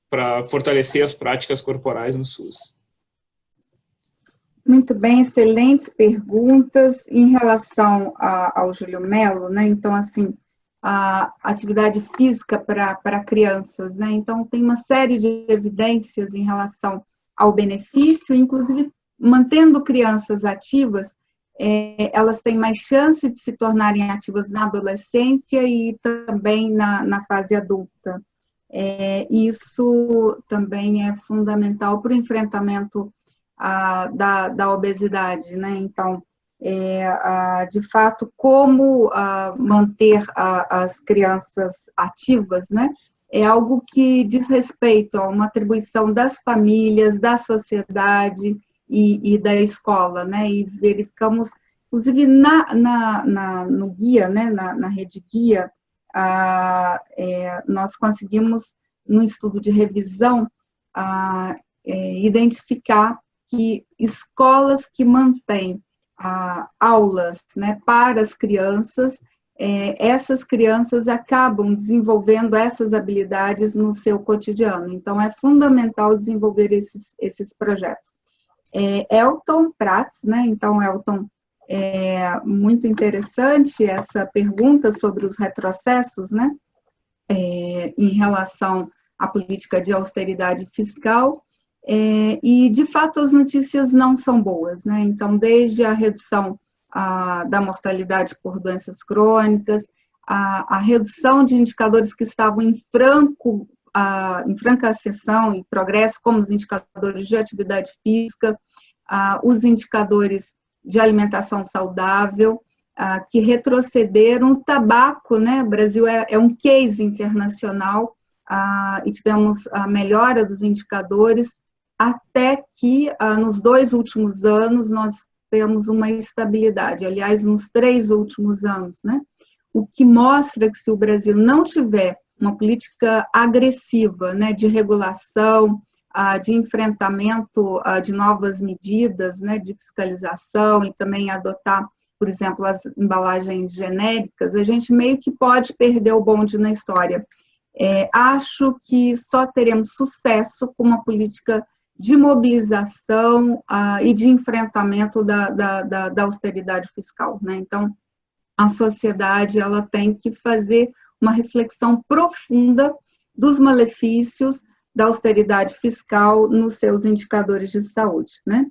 para fortalecer as práticas corporais no SUS. Muito bem, excelentes perguntas. Em relação ao Júlio Melo, né? Então, assim, a atividade física para crianças, né? Então, tem uma série de evidências em relação ao benefício, inclusive mantendo crianças ativas, elas têm mais chance de se tornarem ativas na adolescência e também na fase adulta. Isso também é fundamental para o enfrentamento da obesidade, né? Então, de fato, como manter as crianças ativas, né? É algo que diz respeito a uma atribuição das famílias, da sociedade e da escola, né? E verificamos, inclusive no guia, né? Na rede guia, nós conseguimos, no estudo de revisão, identificar que escolas que mantêm aulas, né, para as crianças, essas crianças acabam desenvolvendo essas habilidades no seu cotidiano. Então, é fundamental desenvolver esses projetos. Elton Prats, né? Então, Elton, muito interessante essa pergunta sobre os retrocessos, né? Em relação à política de austeridade fiscal. E, de fato, as notícias não são boas, né? Então, desde a redução da mortalidade por doenças crônicas, a redução de indicadores que estavam em franca ascensão e progresso, como os indicadores de atividade física, os indicadores de alimentação saudável, que retrocederam. O tabaco, né? O Brasil é um case internacional, e tivemos a melhora dos indicadores, até que nos 2 últimos anos nós temos uma estabilidade, aliás, nos 3 últimos anos, né? O que mostra que se o Brasil não tiver uma política agressiva, né, de regulação, de enfrentamento de novas medidas, né, de fiscalização e também adotar, por exemplo, as embalagens genéricas, a gente meio que pode perder o bonde na história. Acho que só teremos sucesso com uma política de mobilização e de enfrentamento da austeridade fiscal, né? Então, a sociedade ela tem que fazer uma reflexão profunda dos malefícios da austeridade fiscal nos seus indicadores de saúde, né?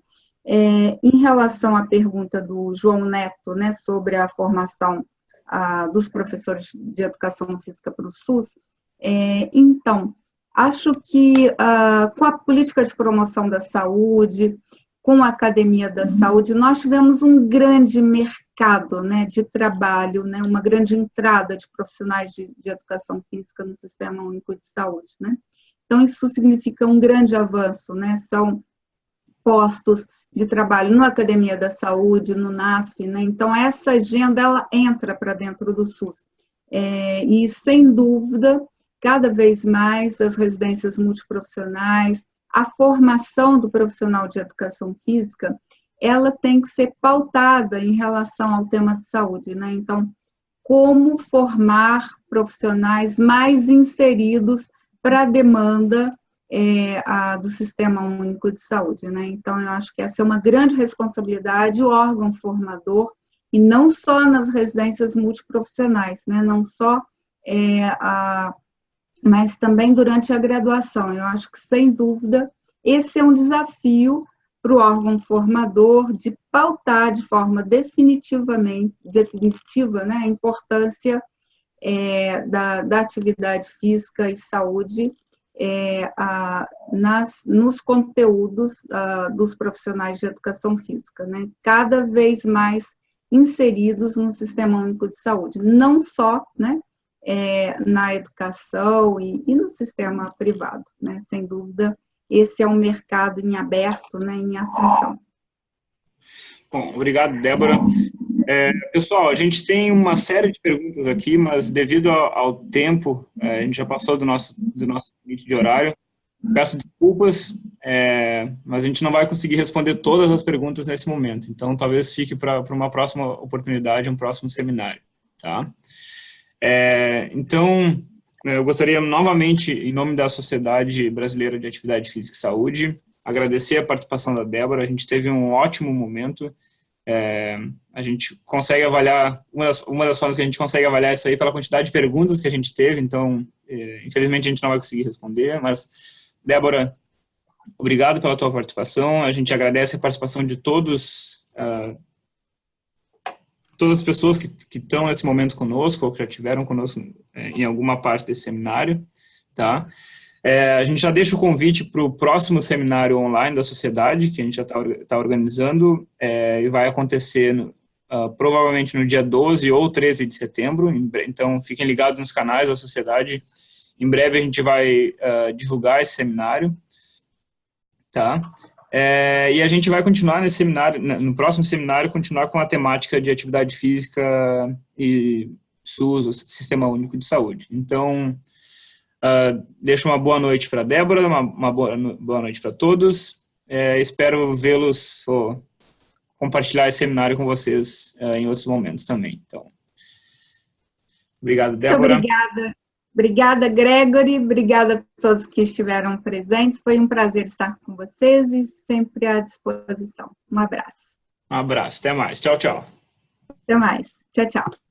Em relação à pergunta do João Neto, né, sobre a formação dos professores de educação física para o SUS, então, acho que com a política de promoção da saúde, com a Academia da Saúde, nós tivemos um grande mercado, né, de trabalho, né, uma grande entrada de profissionais de educação física no Sistema Único de Saúde, né? Então, isso significa um grande avanço, né? São postos de trabalho na Academia da Saúde, no NASF, né? Então, essa agenda, ela entra para dentro do SUS. E, sem dúvida, cada vez mais as residências multiprofissionais, a formação do profissional de educação física, ela tem que ser pautada em relação ao tema de saúde, né? Então, como formar profissionais mais inseridos para a demanda do Sistema Único de Saúde, né? Então, eu acho que essa é uma grande responsabilidade, o órgão formador, e não só nas residências multiprofissionais, né? Não só mas também durante a graduação. Eu acho que, sem dúvida, esse é um desafio para o órgão formador de pautar de forma definitiva, né, a importância da atividade física e saúde nos conteúdos dos profissionais de educação física, né, cada vez mais inseridos no Sistema Único de Saúde, não só, né, na educação e no sistema privado, né, sem dúvida. Esse é um mercado em aberto, né, em ascensão. Bom, obrigado, Débora. Pessoal, a gente tem uma série de perguntas aqui, mas devido ao tempo, a gente já passou do nosso limite de horário. Peço desculpas, mas a gente não vai conseguir responder todas as perguntas nesse momento. Então, talvez fique para uma próxima oportunidade, um próximo seminário, tá? Então, eu gostaria novamente, em nome da Sociedade Brasileira de Atividade Física e Saúde, agradecer a participação da Débora. A gente teve um ótimo momento. A gente consegue avaliar, uma das formas que a gente consegue avaliar isso aí pela quantidade de perguntas que a gente teve, então, infelizmente, a gente não vai conseguir responder, mas, Débora, obrigado pela tua participação. A gente agradece a participação de todas as pessoas que estão nesse momento conosco, ou que já tiveram conosco em alguma parte desse seminário, tá? A gente já deixa o convite para o próximo seminário online da sociedade, que a gente já está organizando, e vai acontecer provavelmente no dia 12 ou 13 de setembro, então fiquem ligados nos canais da sociedade. Em breve a gente vai divulgar esse seminário, tá? E a gente vai continuar nesse seminário, no próximo seminário, continuar com a temática de atividade física e SUS, o Sistema Único de Saúde. Então, deixo uma boa noite para a Débora, uma boa noite para todos. Espero vê-los, compartilhar esse seminário com vocês em outros momentos também. Então, obrigado, Débora. Muito obrigada. Obrigada, Gregory. Obrigada a todos que estiveram presentes. Foi um prazer estar com vocês e sempre à disposição. Um abraço. Um abraço. Até mais. Tchau, tchau. Até mais. Tchau, tchau.